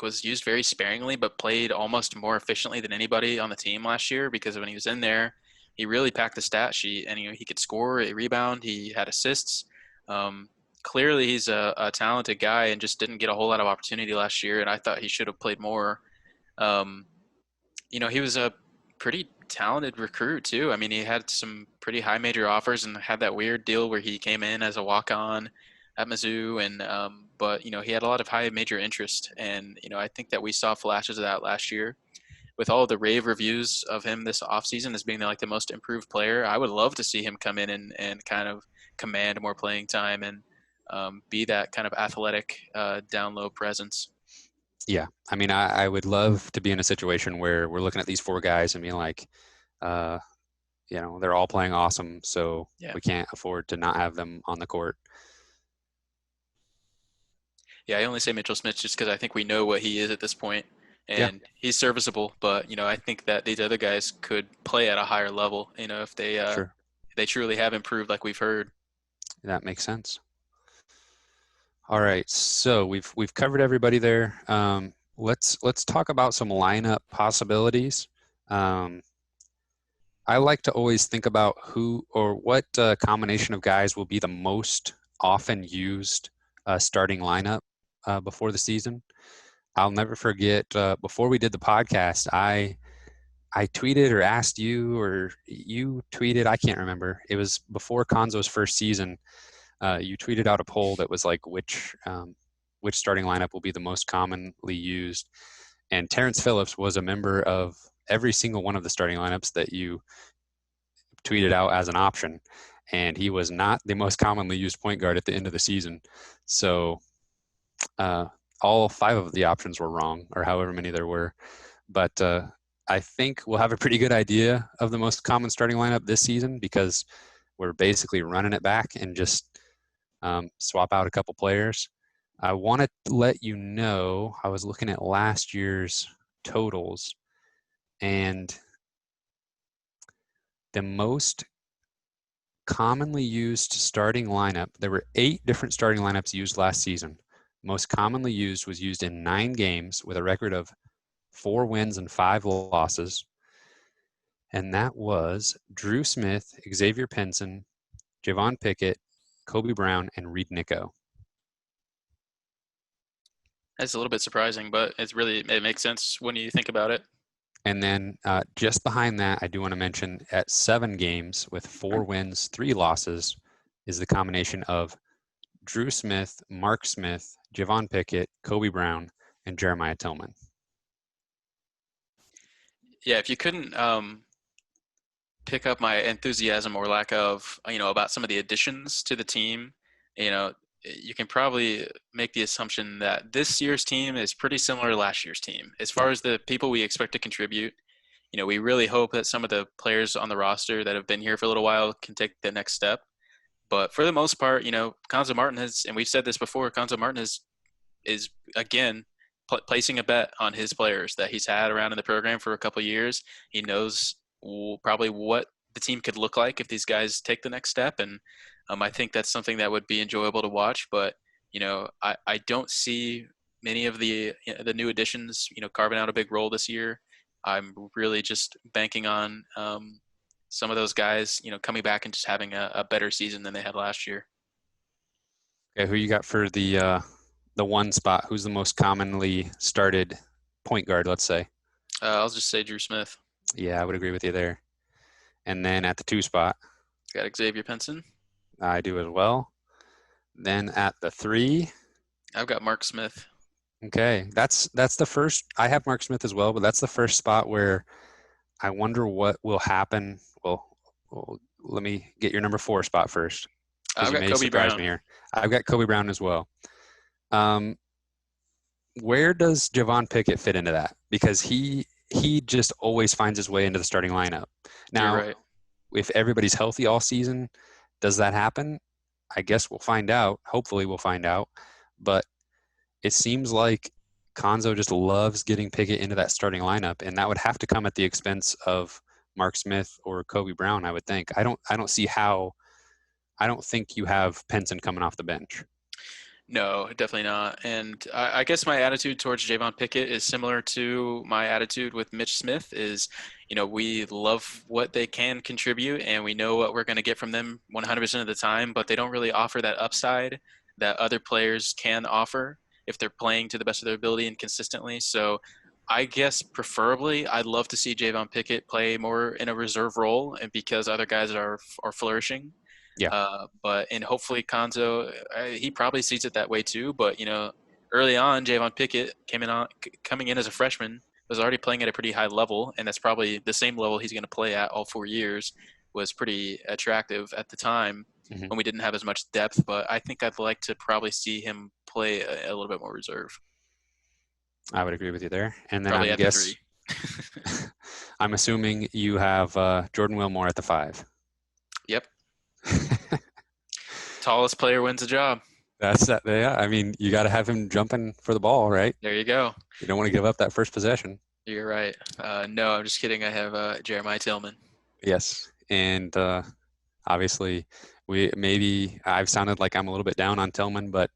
S2: was used very sparingly, but played almost more efficiently than anybody on the team last year, because when he was in there, he really packed the stat sheet, and he could score, rebound, he had assists. Clearly, he's a talented guy and just didn't get a whole lot of opportunity last year, and I thought he should have played more. Um, he was a pretty talented recruit too. I mean, he had some pretty high major offers and had that weird deal where he came in as a walk-on at Mizzou, and but he had a lot of high major interest, and I think that we saw flashes of that last year. With all the rave reviews of him this offseason as being the most improved player, I would love to see him come in and kind of command more playing time and be that kind of athletic down low presence.
S1: Yeah, I mean, I would love to be in a situation where we're looking at these four guys and being like, they're all playing awesome, so
S2: Yeah.
S1: we can't afford to not have them on the court.
S2: Yeah, I only say Mitchell Smith just because I think we know what he is at this point, and he's serviceable. But I think that these other guys could play at a higher level. If
S1: Sure,
S2: they truly have improved, like we've heard.
S1: that makes sense. All right, so we've covered everybody there. Let's talk about some lineup possibilities. I like to always think about who or what combination of guys will be the most often used starting lineup before the season. I'll never forget, before we did the podcast, I tweeted or asked you, or you tweeted, I can't remember. It was before Konzo's first season. You tweeted out a poll that was like, which starting lineup will be the most commonly used. And Terrence Phillips was a member of every single one of the starting lineups that you tweeted out as an option. And he was not the most commonly used point guard at the end of the season. So all five of the options were wrong, or however many there were. But I think we'll have a pretty good idea of the most common starting lineup this season, because we're basically running it back and just swap out a couple players. I want to let you know, I was looking at last year's totals, and the most commonly used starting lineup, there were 8 different starting lineups used last season. Most commonly used was used in 9 games with a record of 4 wins and 5 losses. And that was Drew Smith, Xavier Pinson, Javon Pickett, Kobe Brown, and Reed Nico.
S2: That's a little bit surprising, but it makes sense when you think about it.
S1: And then just behind that, I do want to mention at 7 games with 4 wins, 3 losses is the combination of Drew Smith, Mark Smith, Javon Pickett, Kobe Brown, and Jeremiah Tillman.
S2: Yeah, if you couldn't pick up my enthusiasm or lack of, about some of the additions to the team, you can probably make the assumption that this year's team is pretty similar to last year's team. As far as the people we expect to contribute, we really hope that some of the players on the roster that have been here for a little while can take the next step. But for the most part, Konzo Martin has, and we've said this before, Konzo Martin is again placing a bet on his players that he's had around in the program for a couple of years. He knows probably what the team could look like if these guys take the next step, and I think that's something that would be enjoyable to watch. But I don't see many of the new additions carving out a big role this year. I'm really just banking on some of those guys, coming back and just having a better season than they had last year.
S1: Okay, who you got for the one spot? Who's the most commonly started point guard, let's say?
S2: I'll just say Drew Smith.
S1: Yeah, I would agree with you there. And then at the two spot,
S2: Got Xavier Pinson.
S1: I do as well. Then at the three,
S2: I've got Mark Smith.
S1: okay, that's the first. I have Mark Smith as well, but that's the first spot where I wonder what will happen. Well, let me get your number four spot first, because
S2: I've
S1: you
S2: got
S1: may
S2: Kobe
S1: surprise
S2: Brown.
S1: me here. I've got Kobe Brown as well. Where does Javon Pickett fit into that? Because he just always finds his way into the starting lineup.
S2: You're
S1: Now,
S2: right.
S1: if everybody's healthy all season, does that happen? I guess we'll find out. Hopefully, we'll find out. But it seems like Konzo just loves getting Pickett into that starting lineup, and that would have to come at the expense of Mark Smith or Kobe Brown, I would think. I don't see how. I don't think you have Penson coming off the bench.
S2: No, definitely not. And I guess my attitude towards Javon Pickett is similar to my attitude with Mitch Smith is, we love what they can contribute and we know what we're going to get from them 100% of the time, but they don't really offer that upside that other players can offer if they're playing to the best of their ability and consistently. So I guess preferably I'd love to see Javon Pickett play more in a reserve role and because other guys are flourishing.
S1: Yeah,
S2: And hopefully Konzo, he probably sees it that way too. But early on, Javon Pickett coming in as a freshman was already playing at a pretty high level, and that's probably the same level he's going to play at all 4 years. Was pretty attractive at the time
S1: hmm
S2: when we didn't have as much depth. But I think I'd like to probably see him play a little bit more reserve,
S1: I would agree with you there. And then
S2: probably at the three.
S1: I'm assuming you have Jordan Wilmore at the five.
S2: Yep, tallest player wins the job.
S1: That's that. Yeah, I mean, you got to have him jumping for the ball, right?
S2: There you go.
S1: You don't want to give up that first possession.
S2: You're right. No, I'm just kidding. I have Jeremiah Tillman.
S1: Yes, and obviously, I've sounded like I'm a little bit down on Tillman, but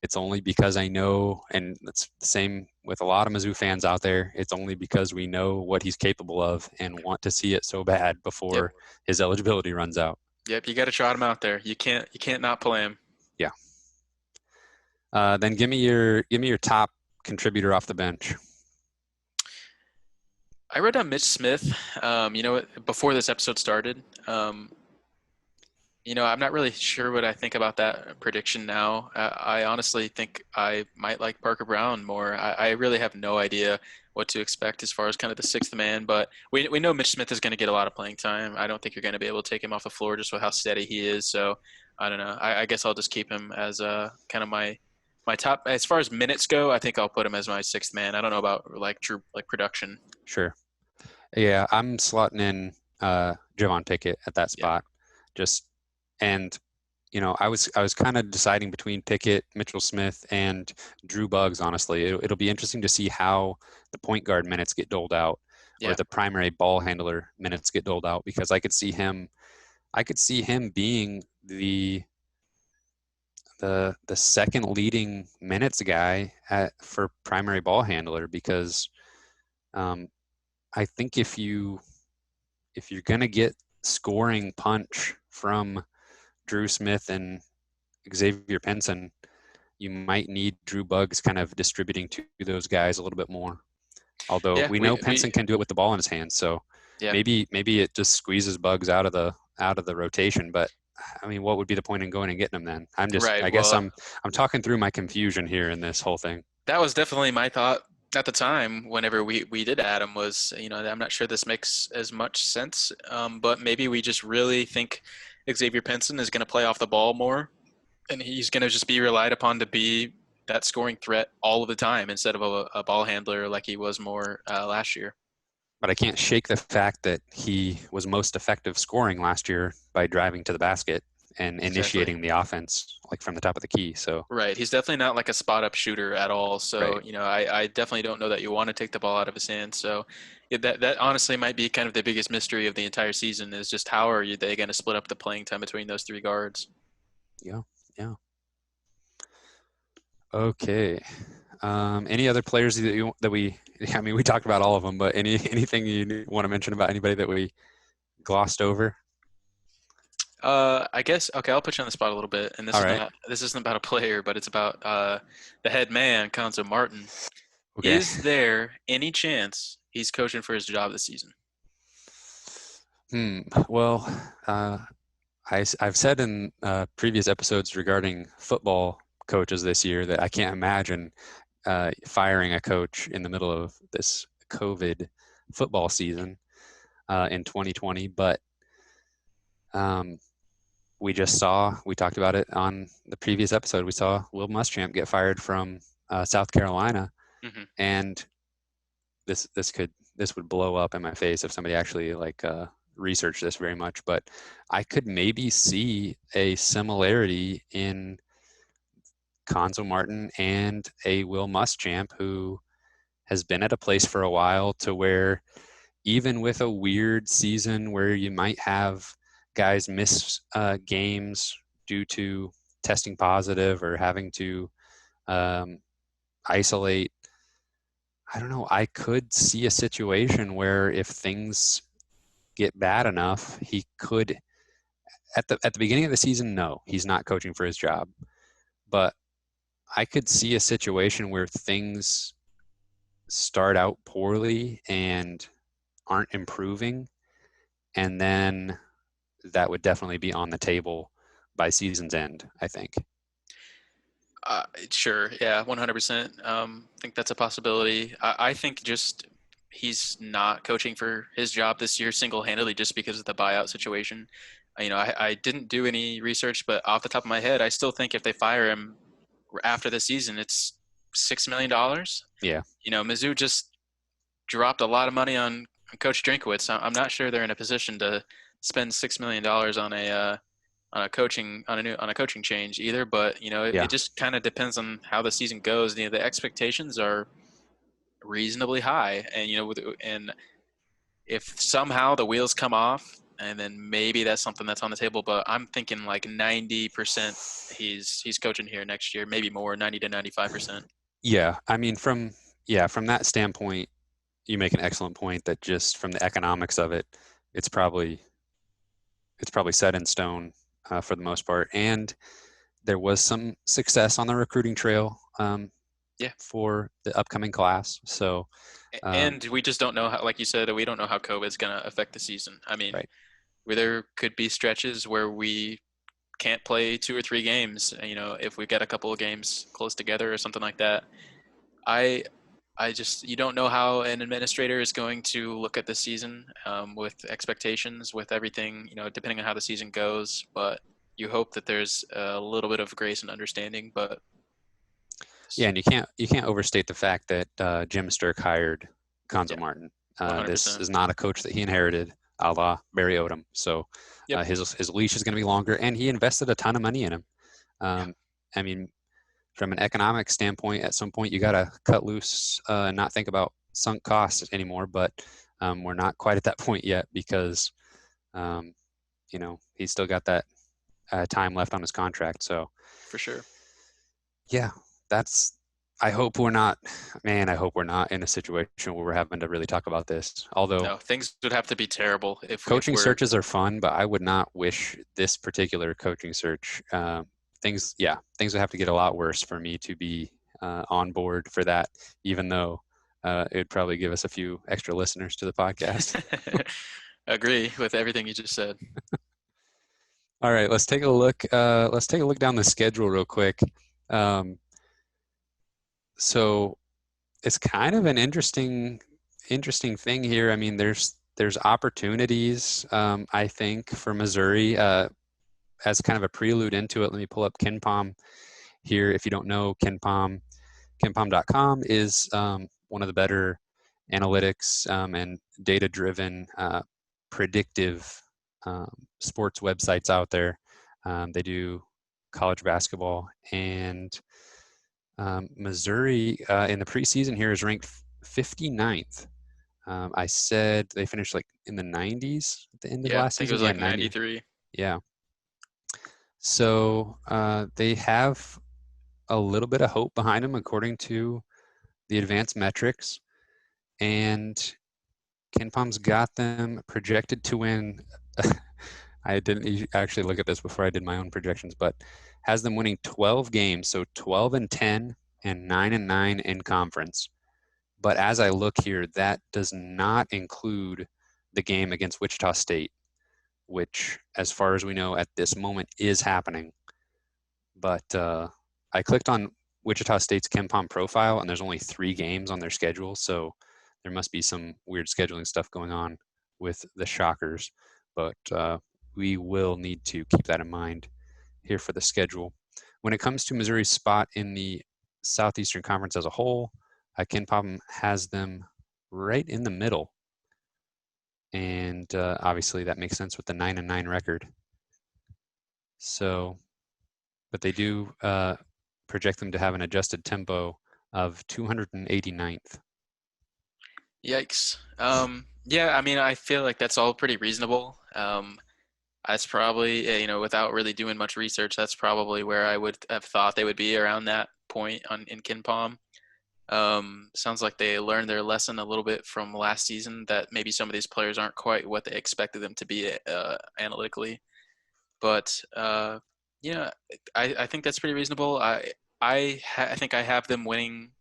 S1: it's only because I know, and it's the same with a lot of Mizzou fans out there. It's only because we know what he's capable of and want to see it so bad before
S2: Yep.
S1: his eligibility runs out.
S2: Yep, you got to trot him out there. You can't not play him.
S1: Yeah. Then give me your top contributor off the bench.
S2: I wrote down Mitch Smith. Before this episode started. I'm not really sure what I think about that prediction now. I honestly think I might like Parker Brown more. I really have no idea what to expect as far as kind of the sixth man, but we know Mitch Smith is going to get a lot of playing time. I don't think you're going to be able to take him off the floor just with how steady he is. So I don't know. I guess I'll just keep him as kind of my top. As far as minutes go, I think I'll put him as my sixth man. I don't know about like true like production.
S1: Sure. Yeah, I'm slotting in Javon Pickett at that spot. Just and I was kind of deciding between Pickett, Mitchell Smith, and Drew Buggs. Honestly, it'll be interesting to see how the point guard minutes get doled out, or
S2: Yeah.
S1: the primary ball handler minutes get doled out, because I could see him being the second leading minutes guy for primary ball handler, because I think if you're gonna get scoring punch from Drew Smith and Xavier Pinson, you might need Drew Buggs kind of distributing to those guys a little bit more. Although
S2: Yeah,
S1: we know Pinson can do it with the ball in his hands, so
S2: yeah.
S1: maybe it just squeezes Buggs out of the rotation. But I mean, what would be the point in going and getting him then?
S2: Right.
S1: I guess
S2: Well,
S1: I'm talking through my confusion here in this whole thing.
S2: that was definitely my thought at the time whenever we did add him was, I'm not sure this makes as much sense, but maybe we just really think Xavier Pinson is going to play off the ball more, and he's going to just be relied upon to be that scoring threat all of the time instead of a ball handler like he was more last year.
S1: But I can't shake the fact that he was most effective scoring last year by driving to the basket and initiating the offense like from the top of the key. So
S2: Right. He's definitely not like a spot up shooter at all. So,
S1: right.
S2: I definitely don't know that you want to take the ball out of his hands. So that honestly might be kind of the biggest mystery of the entire season is just how are they going to split up the playing time between those three guards?
S1: Yeah. Yeah. Okay. Any other players that we? I mean, we talked about all of them, but anything you want to mention about anybody that we glossed over?
S2: I guess okay. I'll put you on the spot a little bit, and
S1: All right.
S2: this isn't about a player, but it's about the head man, Conzo Martin.
S1: Okay.
S2: Is there any chance he's coaching for his job this season?
S1: Well, uh, I've said in previous episodes regarding football coaches this year that I can't imagine firing a coach in the middle of this COVID football season in 2020. But um, we talked about it on the previous episode. We saw Will Muschamp get fired from South Carolina,
S2: Hmm.
S1: and this would blow up in my face if somebody actually researched this very much. But I could maybe see a similarity in Conzo Martin and a Will Muschamp who has been at a place for a while to where even with a weird season where you might have guys miss games due to testing positive or having to um, isolate, I don't know. I could see a situation where if things get bad enough, he could at the beginning of the season. No, he's not coaching for his job, but I could see a situation where things start out poorly and aren't improving, and then that would definitely be on the table by season's end, I think.
S2: Sure, yeah, 100%. I think that's a possibility. I think just he's not coaching for his job this year single-handedly just because of the buyout situation. I didn't do any research, but off the top of my head, I still think if they fire him after the season, it's $6 million.
S1: Yeah.
S2: Mizzou just dropped a lot of money on Coach Drinkowitz. I'm not sure they're in a position to spend $6 million on a coaching change either. But
S1: Yeah.
S2: it just kind of depends on how the season goes. The expectations are reasonably high, and and if somehow the wheels come off, and then maybe that's something that's on the table. But I'm thinking like 90% he's coaching here next year, maybe more, 90 to 95%.
S1: Yeah. I mean, from that standpoint, you make an excellent point that just from the economics of it, it's probably set in stone for the most part. And there was some success on the recruiting trail
S2: Yeah.
S1: for the upcoming class. So,
S2: And we just don't know how, like you said, we don't know how COVID is going to affect the season. I mean,
S1: right.
S2: where there could be stretches where we can't play 2 or 3 games, if we get a couple of games close together or something like that. I just, you don't know how an administrator is going to look at the season with expectations, with everything, depending on how the season goes. But you hope that there's a little bit of grace and understanding. But
S1: yeah, and you can't overstate the fact that Jim Sturck hired Conzo Martin.
S2: 100%.
S1: This is not a coach that he inherited, a la Barry Odom. So
S2: Yep.
S1: His leash is going to be longer, and he invested a ton of money in him. I mean, from an economic standpoint, at some point you got to cut loose and not think about sunk costs anymore. But we're not quite at that point yet because, he's still got that time left on his contract. So
S2: For sure.
S1: yeah, I hope we're not in a situation where we're having to really talk about this. Although
S2: No, things would have to be terrible if
S1: coaching
S2: we're,
S1: searches are fun, but I would not wish this particular coaching search. Things would have to get a lot worse for me to be on board for that, even though it would probably give us a few extra listeners to the podcast.
S2: Agree with everything you just said.
S1: All right, let's take a look. Let's take a look down the schedule real quick. So it's kind of an interesting thing here. I mean, there's opportunities, I think, for Missouri. As kind of a prelude into it, let me pull up KenPom here. If you don't know KenPom.com is one of the better analytics and data-driven predictive sports websites out there. They do college basketball, and Missouri in the preseason here is ranked 59th. I said they finished like in the 90s at the end of last
S2: I think
S1: season.
S2: it was like 93.
S1: Yeah. So they have a little bit of hope behind them, according to the advanced metrics, and KenPom's got them projected to win. I didn't actually look at this before I did my own projections, but has them winning 12 games, so 12-10 and 9-9 in conference. But as I look here, that does not include the game against Wichita State, which, as far as we know at this moment, is happening. But I clicked on Wichita State's KenPom profile, and there's only 3 games on their schedule, so there must be some weird scheduling stuff going on with the Shockers. But we will need to keep that in mind here for the schedule. When it comes to Missouri's spot in the Southeastern Conference as a whole, KenPom has them right in the middle. And obviously that makes sense with the 9-9 record. So, but they do project them to have an adjusted tempo of 289th.
S2: Yikes. Yeah, I mean, I feel like that's all pretty reasonable. That's probably, without really doing much research, that's probably where I would have thought they would be around that point in KenPom. Sounds like they learned their lesson a little bit from last season, that maybe some of these players aren't quite what they expected them to be analytically. But yeah, I think that's pretty reasonable. I think I have them winning.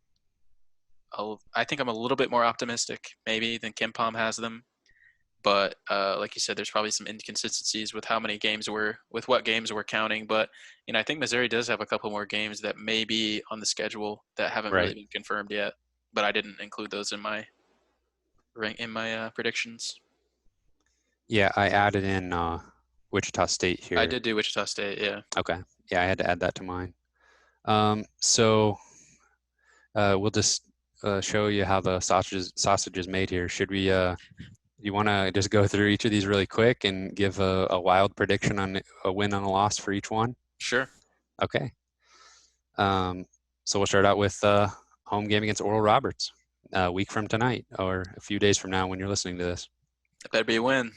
S2: I think I'm a little bit more optimistic maybe than KenPom has them. But like you said, there's probably some inconsistencies with what games we're counting. But I think Missouri does have a couple more games that may be on the schedule that haven't really been confirmed yet. But I didn't include those in my predictions.
S1: Yeah, I added in Wichita State here.
S2: I did do Wichita State, yeah.
S1: Okay. Yeah, I had to add that to mine. So we'll just show you how the sausage is made here. Should we? You want to just go through each of these really quick and give a wild prediction on a win and a loss for each one?
S2: Sure.
S1: Okay. So we'll start out with home game against Oral Roberts a week from tonight, or a few days from now when you're listening to this.
S2: It better be a win.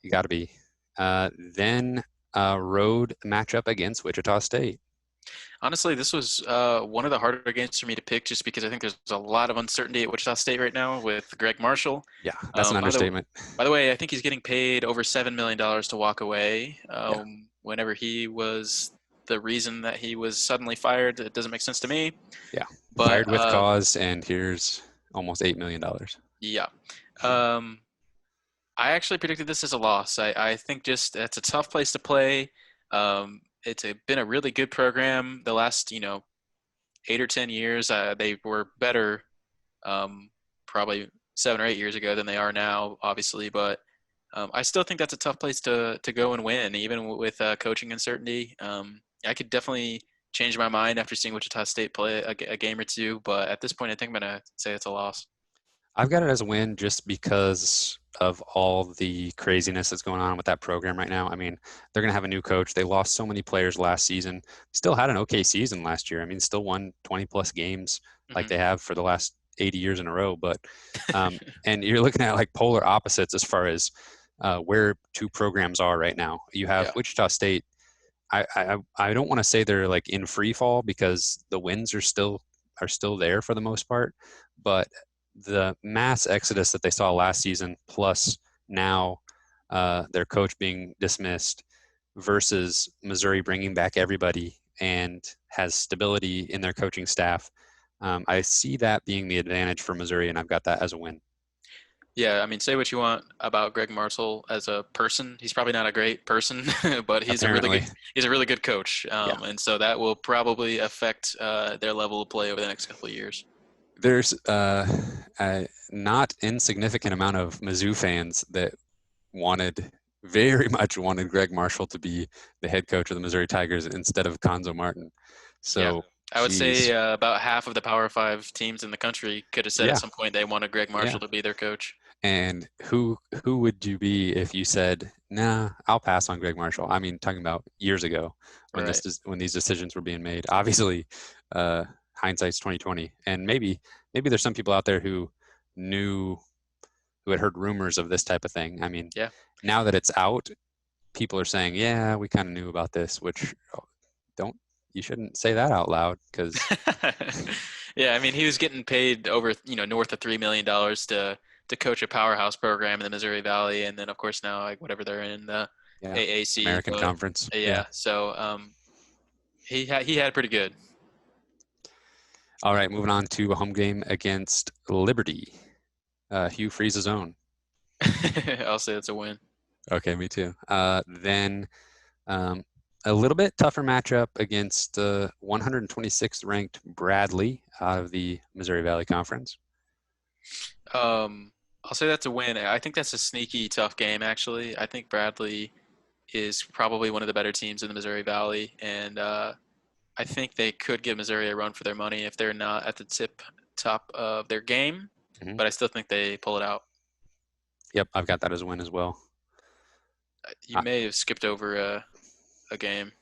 S1: You got to be. Then road matchup against Wichita State.
S2: Honestly, this was one of the harder games for me to pick, just because I think there's a lot of uncertainty at Wichita State right now with Greg Marshall.
S1: Yeah, that's an understatement.
S2: By the way, I think he's getting paid over $7 million to walk away. Whenever he was the reason that he was suddenly fired, it doesn't make sense to me.
S1: Yeah, but, fired with cause, and here's almost $8 million.
S2: Yeah. I actually predicted this as a loss. I think just it's a tough place to play. It's been a really good program the last 8 or 10 years. They were better probably 7 or 8 years ago than they are now, obviously, but I still think that's a tough place to go and win, even with coaching uncertainty. I could definitely change my mind after seeing Wichita State play a game or two, but at this point I think I'm going to say it's a loss.
S1: I've got it as a win just because of all the craziness that's going on with that program right now. I mean, they're going to have a new coach. They lost so many players last season. Still had an okay season last year. I mean, still won 20-plus games like they have for the last 80 years in a row. But and you're looking at like polar opposites as far as where two programs are right now. You have Wichita State. I don't want to say they're like in free fall, because the wins are still there for the most part, but the mass exodus that they saw last season, plus now their coach being dismissed, versus Missouri bringing back everybody and has stability in their coaching staff, I see that being the advantage for Missouri, and I've got that as a win.
S2: Yeah, I mean, say what you want about Greg Marshall as a person. He's probably not a great person, but he's a really good coach, and so that will probably affect their level of play over the next couple of years.
S1: There's a not insignificant amount of Mizzou fans that very much wanted Greg Marshall to be the head coach of the Missouri Tigers instead of Conzo Martin. So
S2: I would say about half of the Power 5 teams in the country could have said at some point they wanted Greg Marshall to be their coach.
S1: And who would you be if you said, nah, I'll pass on Greg Marshall? I mean, talking about years ago when when these decisions were being made. Obviously, hindsight's 2020, and maybe there's some people out there who had heard rumors of this type of thing. I mean, now that it's out, people are saying, yeah, we kind of knew about this, which don't you shouldn't say that out loud because
S2: Yeah, I mean, he was getting paid over, north of $3 million to coach a powerhouse program in the Missouri Valley, and then of course now like whatever they're in the
S1: yeah,
S2: AAC.
S1: American
S2: But
S1: Conference.
S2: yeah, so he had pretty good.
S1: All right, moving on to a home game against Liberty. Hugh Freeze's own.
S2: I'll say it's a win.
S1: Okay, me too. Then a little bit tougher matchup against 126th ranked Bradley out of the Missouri Valley Conference.
S2: I'll say that's a win. I think that's a sneaky tough game actually. I think Bradley is probably one of the better teams in the Missouri Valley, and I think they could give Missouri a run for their money if they're not at the top of their game,
S1: Mhm.
S2: but I still think they pull it out.
S1: Yep, I've got that as a win as well.
S2: You may have skipped over a game,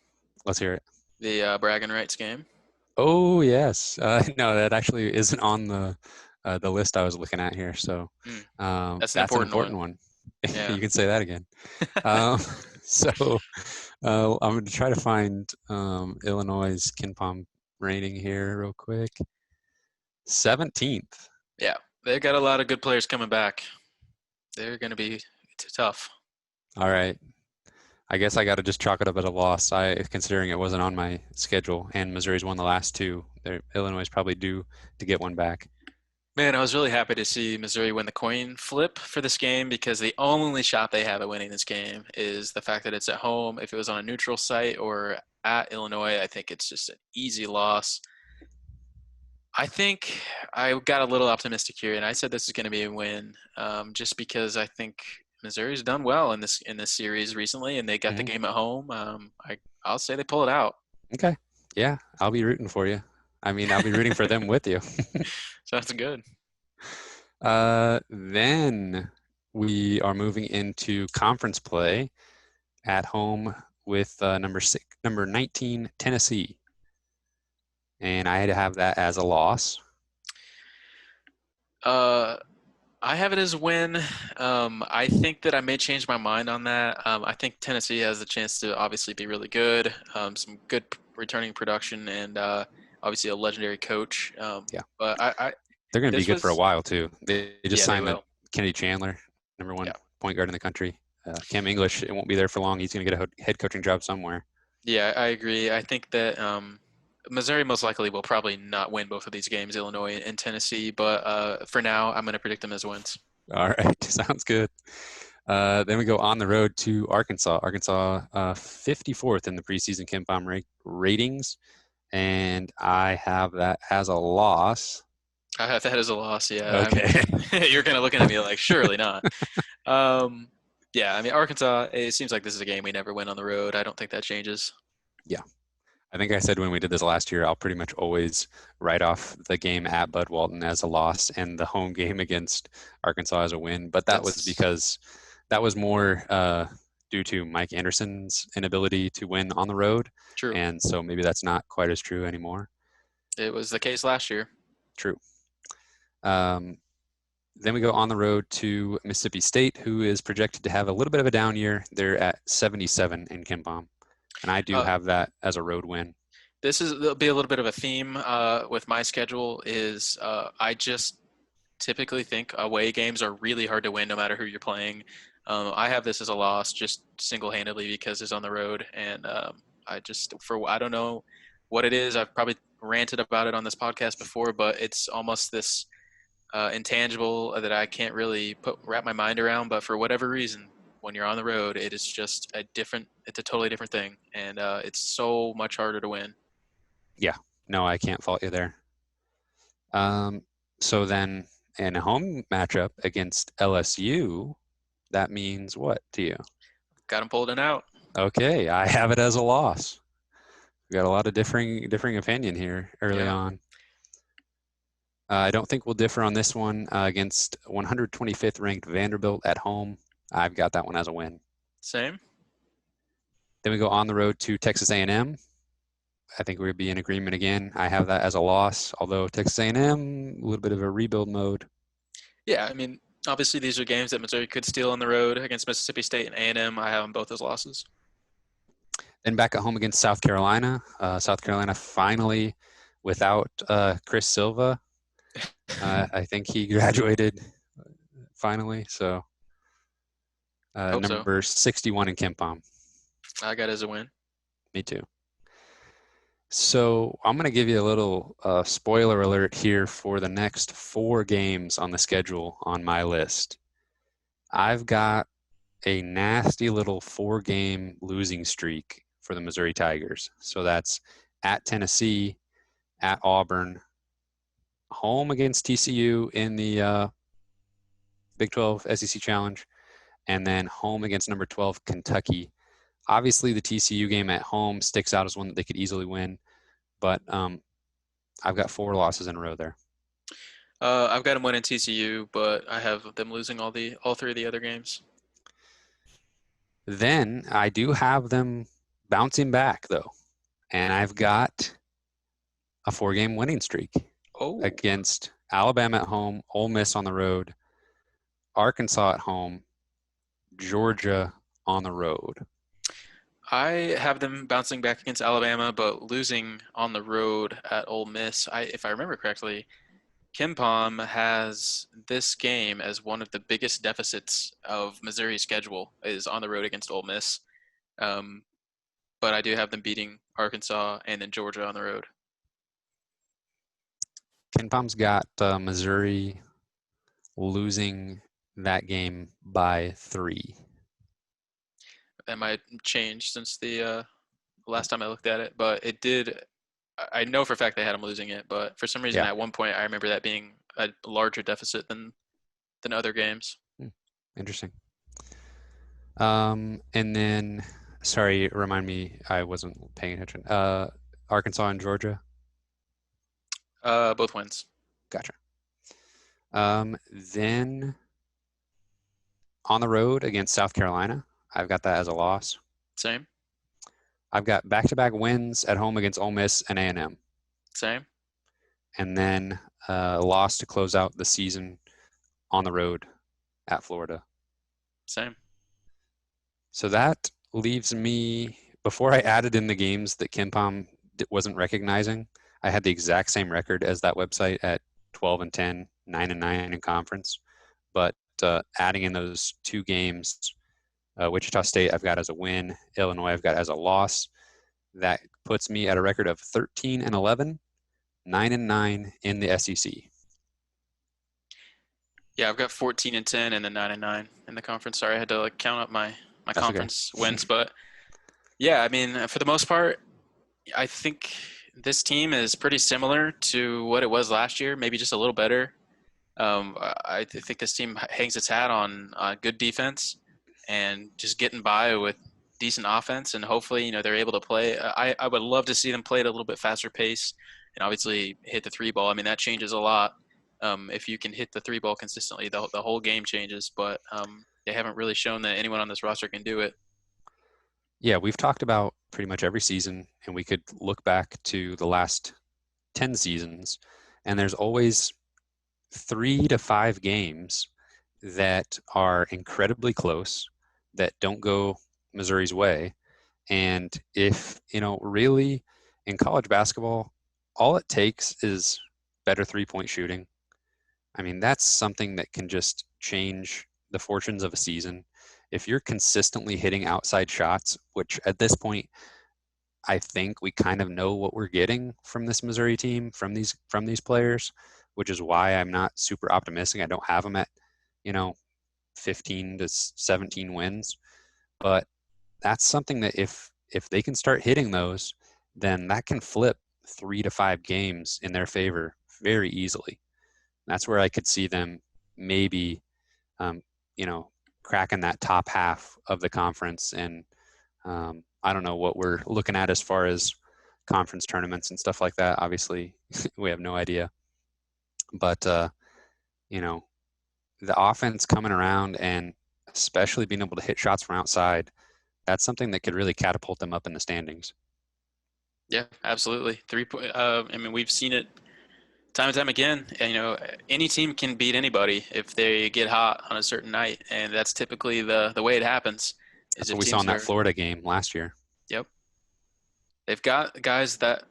S1: Let's hear it.
S2: the bragging rights game.
S1: Oh yes, no, that actually isn't on the list I was looking at here. So
S2: That's
S1: that's
S2: an
S1: an
S2: important
S1: important
S2: one.
S1: one.
S2: Yeah.
S1: You can say that again. So I'm going to try to find Illinois' KenPom rating here real quick. 17th.
S2: Yeah, they got a lot of good players coming back. They're going to be tough.
S1: All right. I guess I got to just chalk it up as a loss. Considering it wasn't on my schedule, and Missouri's won the last two. Illinois is probably due to get one back.
S2: Man, I was really happy to see Missouri win the coin flip for this game because the only shot they have at winning this game is the fact that it's at home. If it was on a neutral site or at Illinois, I think it's just an easy loss. I think I got a little optimistic here, and I said this is going to be a win, just because I think Missouri's done well in this series recently, and they got the game at home. I'll say they pull it out.
S1: Okay. Yeah, I'll be rooting for you. I mean, I'll be rooting for them with you.
S2: Sounds good.
S1: Then we are moving into conference play at home with number 19 Tennessee, and I had to have that as a loss.
S2: I have it as a win. I think that I may change my mind on that. I think Tennessee has the chance to obviously be really good. Some good returning production, and obviously a legendary coach.
S1: Yeah.
S2: But
S1: they're going to be good for a while too. They just signed Kennedy Chandler, number one point guard in the country. Cam English, it won't be there for long. He's going to get a head coaching job somewhere.
S2: Yeah, I agree. I think that Missouri most likely will probably not win both of these games, Illinois and Tennessee. But for now, I'm going to predict them as wins.
S1: All right, sounds good. Then we go on the road to Arkansas. Arkansas 54th in the preseason KenPom ratings, and I have that as a loss.
S2: I have that as a loss, yeah.
S1: Okay.
S2: I mean, you're kind of looking at me like, surely not. Yeah, I mean, Arkansas, it seems like this is a game we never win on the road. I don't think that changes.
S1: Yeah. I think I said when we did this last year, I'll pretty much always write off the game at Bud Walton as a loss and the home game against Arkansas as a win. But that was because that was more due to Mike Anderson's inability to win on the road.
S2: True.
S1: And so maybe that's not quite as true anymore.
S2: It was the case last year.
S1: True. Then we go on the road to Mississippi State, who is projected to have a little bit of a down year. They're at 77 in KenPom. And I do have that as a road win.
S2: There'll be a little bit of a theme with my schedule is I just typically think away games are really hard to win no matter who you're playing. I have this as a loss just single-handedly because it's on the road. And I don't know what it is. I've probably ranted about it on this podcast before, but it's almost this intangible that I can't really wrap my mind around. But for whatever reason, when you're on the road, it is just it's a totally different thing. And it's so much harder to win.
S1: Yeah, no, I can't fault you there. So then in a home matchup against LSU, that means what to you?
S2: Got them pulled out.
S1: Okay, I have it as a loss. We got a lot of differing opinion here early on. I don't think we'll differ on this one against 125th ranked Vanderbilt at home. I've got that one as a win.
S2: Same.
S1: Then we go on the road to Texas A&M. I think we'd be in agreement again. I have that as a loss, although Texas A&M, a little bit of a rebuild mode.
S2: Yeah, I mean, obviously these are games that Missouri could steal on the road against Mississippi State and A&M. I have them both as losses.
S1: Then back at home against South Carolina. South Carolina finally, without Chris Silva, I think he graduated finally. So
S2: Hope so.
S1: number 61 in Kempom.
S2: I got it as a win.
S1: Me too. So I'm going to give you a little spoiler alert here for the next 4 games on the schedule on my list. I've got a nasty little 4-game losing streak for the Missouri Tigers. So that's at Tennessee, at Auburn, home against TCU in the Big 12 SEC Challenge, and then home against number 12 Kentucky. Obviously, the TCU game at home sticks out as one that they could easily win, but I've got 4 losses in a row there.
S2: I've got them winning TCU, but I have them losing all 3 of the other games.
S1: Then I do have them bouncing back, though, and I've got a 4-game winning streak against Alabama at home, Ole Miss on the road, Arkansas at home, Georgia on the road.
S2: I have them bouncing back against Alabama, but losing on the road at Ole Miss. If I remember correctly, Kempom has this game as one of the biggest deficits of Missouri's schedule is on the road against Ole Miss. But I do have them beating Arkansas and then Georgia on the road.
S1: Kempom's got Missouri losing that game by 3.
S2: That might change since the last time I looked at it, but it did. I know for a fact they had them losing it, but for some reason at one point I remember that being a larger deficit than other games.
S1: Interesting. And then, sorry, remind me, I wasn't paying attention. Arkansas and Georgia?
S2: Both wins.
S1: Gotcha. Then on the road against South Carolina, I've got that as a loss.
S2: Same.
S1: I've got back-to-back wins at home against Ole Miss and A&M.
S2: Same.
S1: And then a loss to close out the season on the road at Florida.
S2: Same.
S1: So that leaves me, before I added in the games that Kempom wasn't recognizing, I had the exact same record as that website at 12-10, 9-9 in conference. But adding in those 2 games, Wichita State I've got as a win, Illinois I've got as a loss. That puts me at a record of 13-11, 9-9 in the SEC.
S2: Yeah, I've got 14-10 and then 9-9 in the conference. Sorry, I had to count up my conference wins, but yeah, I mean, for the most part, I think this team is pretty similar to what it was last year, maybe just a little better. I think this team hangs its hat on good defense and just getting by with decent offense, and hopefully, they're able to play. I would love to see them play at a little bit faster pace and obviously hit the 3 ball. I mean, that changes a lot. If you can hit the 3 ball consistently, the whole game changes, but they haven't really shown that anyone on this roster can do it.
S1: Yeah, we've talked about pretty much every season, and we could look back to the last 10 seasons, and there's always 3 to 5 games that are incredibly close, that don't go Missouri's way. And if, really in college basketball, all it takes is better 3-point shooting. I mean, that's something that can just change the fortunes of a season. If you're consistently hitting outside shots, which at this point, I think we kind of know what we're getting from this Missouri team, from these players, which is why I'm not super optimistic. I don't have them at, 15 to 17 wins, but that's something that if they can start hitting those, then that can flip 3 to 5 games in their favor very easily. That's where I could see them maybe, cracking that top half of the conference. And I don't know what we're looking at as far as conference tournaments and stuff like that. Obviously, we have no idea. But, the offense coming around and especially being able to hit shots from outside, that's something that could really catapult them up in the standings.
S2: Yeah, absolutely. I mean, we've seen it time and time again. And, any team can beat anybody if they get hot on a certain night, and that's typically the way it happens.
S1: That's what we saw in that Florida game last year.
S2: Yep. They've got guys that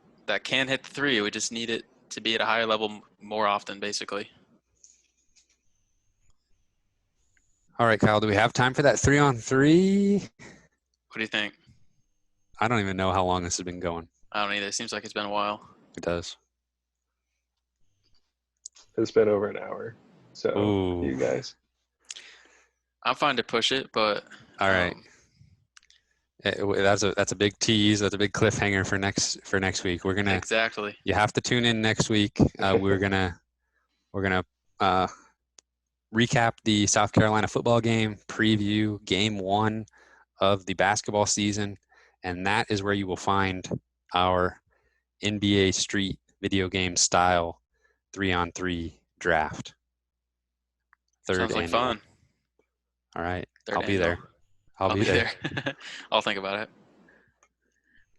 S2: can hit the three. We just need it to be at a higher level more often, basically.
S1: All right, Kyle, do we have time for that 3-on-3?
S2: What do you think?
S1: I don't even know how long this has been going.
S2: I don't either. It seems like it's been a while.
S1: It does.
S3: It's been over an hour. So,
S1: Ooh.
S3: you guys.
S2: I'm fine to push it, but
S1: all right. That's a big tease. That's a big cliffhanger for next week. We're gonna
S2: exactly.
S1: You have to tune in next week. We're gonna recap the South Carolina football game, preview game 1 of the basketball season, and that is where you will find our NBA Street video game style 3-on-3 draft.
S2: Sounds like fun.
S1: All right. I'll be there. I'll be there.
S2: I'll think about it.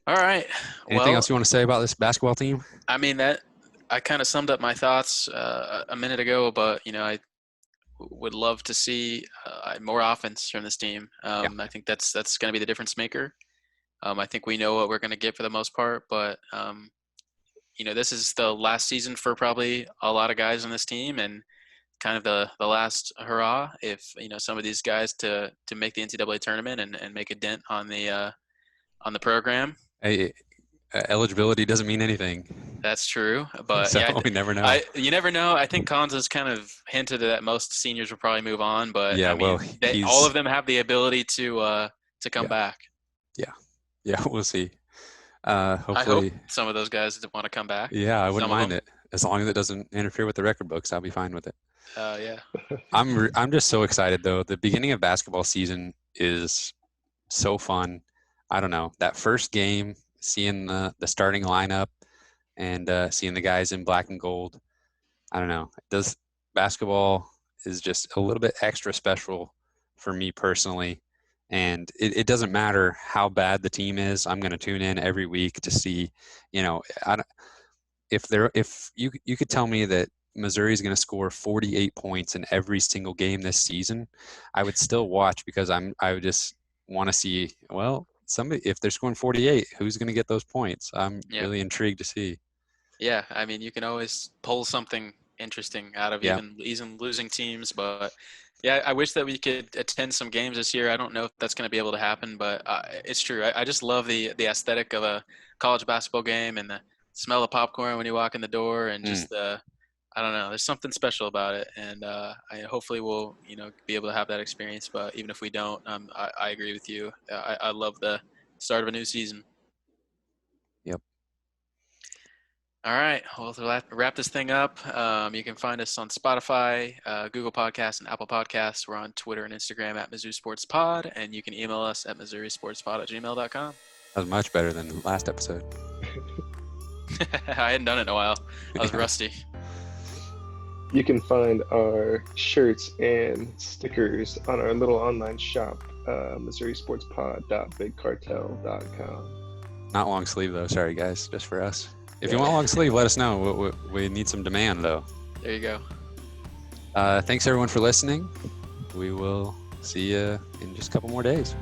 S2: All right.
S1: Anything else you want to say about this basketball team?
S2: I mean, I kind of summed up my thoughts a minute ago, but I would love to see more offense from this team. I think that's going to be the difference maker. I think we know what we're going to get for the most part, but this is the last season for probably a lot of guys on this team, and kind of the last hurrah if some of these guys to make the NCAA tournament and make a dent on the program.
S1: Hey, eligibility doesn't mean anything.
S2: That's true, but
S1: so we never know.
S2: You never know. I think Collins has kind of hinted that most seniors will probably move on, but all of them have the ability to come back.
S1: Yeah, we'll see. Hopefully,
S2: I hope some of those guys want to come back.
S1: Yeah, I wouldn't mind it as long as it doesn't interfere with the record books. I'll be fine with it.
S2: Yeah.
S1: I'm just so excited though. The beginning of basketball season is so fun. I don't know, that first game, seeing the starting lineup and seeing the guys in black and gold. I don't know. Basketball is just a little bit extra special for me personally. And it doesn't matter how bad the team is. I'm going to tune in every week to see, if you could tell me that Missouri is going to score 48 points in every single game this season, I would still watch because I would just want to see, somebody, if they're scoring 48, who's going to get those points? I'm really intrigued to see.
S2: Yeah, I mean, you can always pull something interesting out of even losing teams, but yeah, I wish that we could attend some games this year. I don't know if that's going to be able to happen, but it's true. I just love the aesthetic of a college basketball game and the smell of popcorn when you walk in the door, and just I don't know. There's something special about it, and hopefully we'll be able to have that experience. But even if we don't, I agree with you. I love the start of a new season.
S1: Yep.
S2: All right. Well, to wrap this thing up, you can find us on Spotify, Google Podcasts, and Apple Podcasts. We're on Twitter and Instagram at Mizzou Sports Pod, and you can email us at MissouriSportsPod@gmail.com.
S1: That was much better than last episode.
S2: I hadn't done it in a while. I was rusty.
S3: You can find our shirts and stickers on our little online shop, MissouriSportsPod.BigCartel.com.
S1: Not long sleeve though. Sorry guys, just for us. If you want long sleeve, let us know. We need some demand though.
S2: There you go.
S1: Thanks everyone for listening. We will see you in just a couple more days.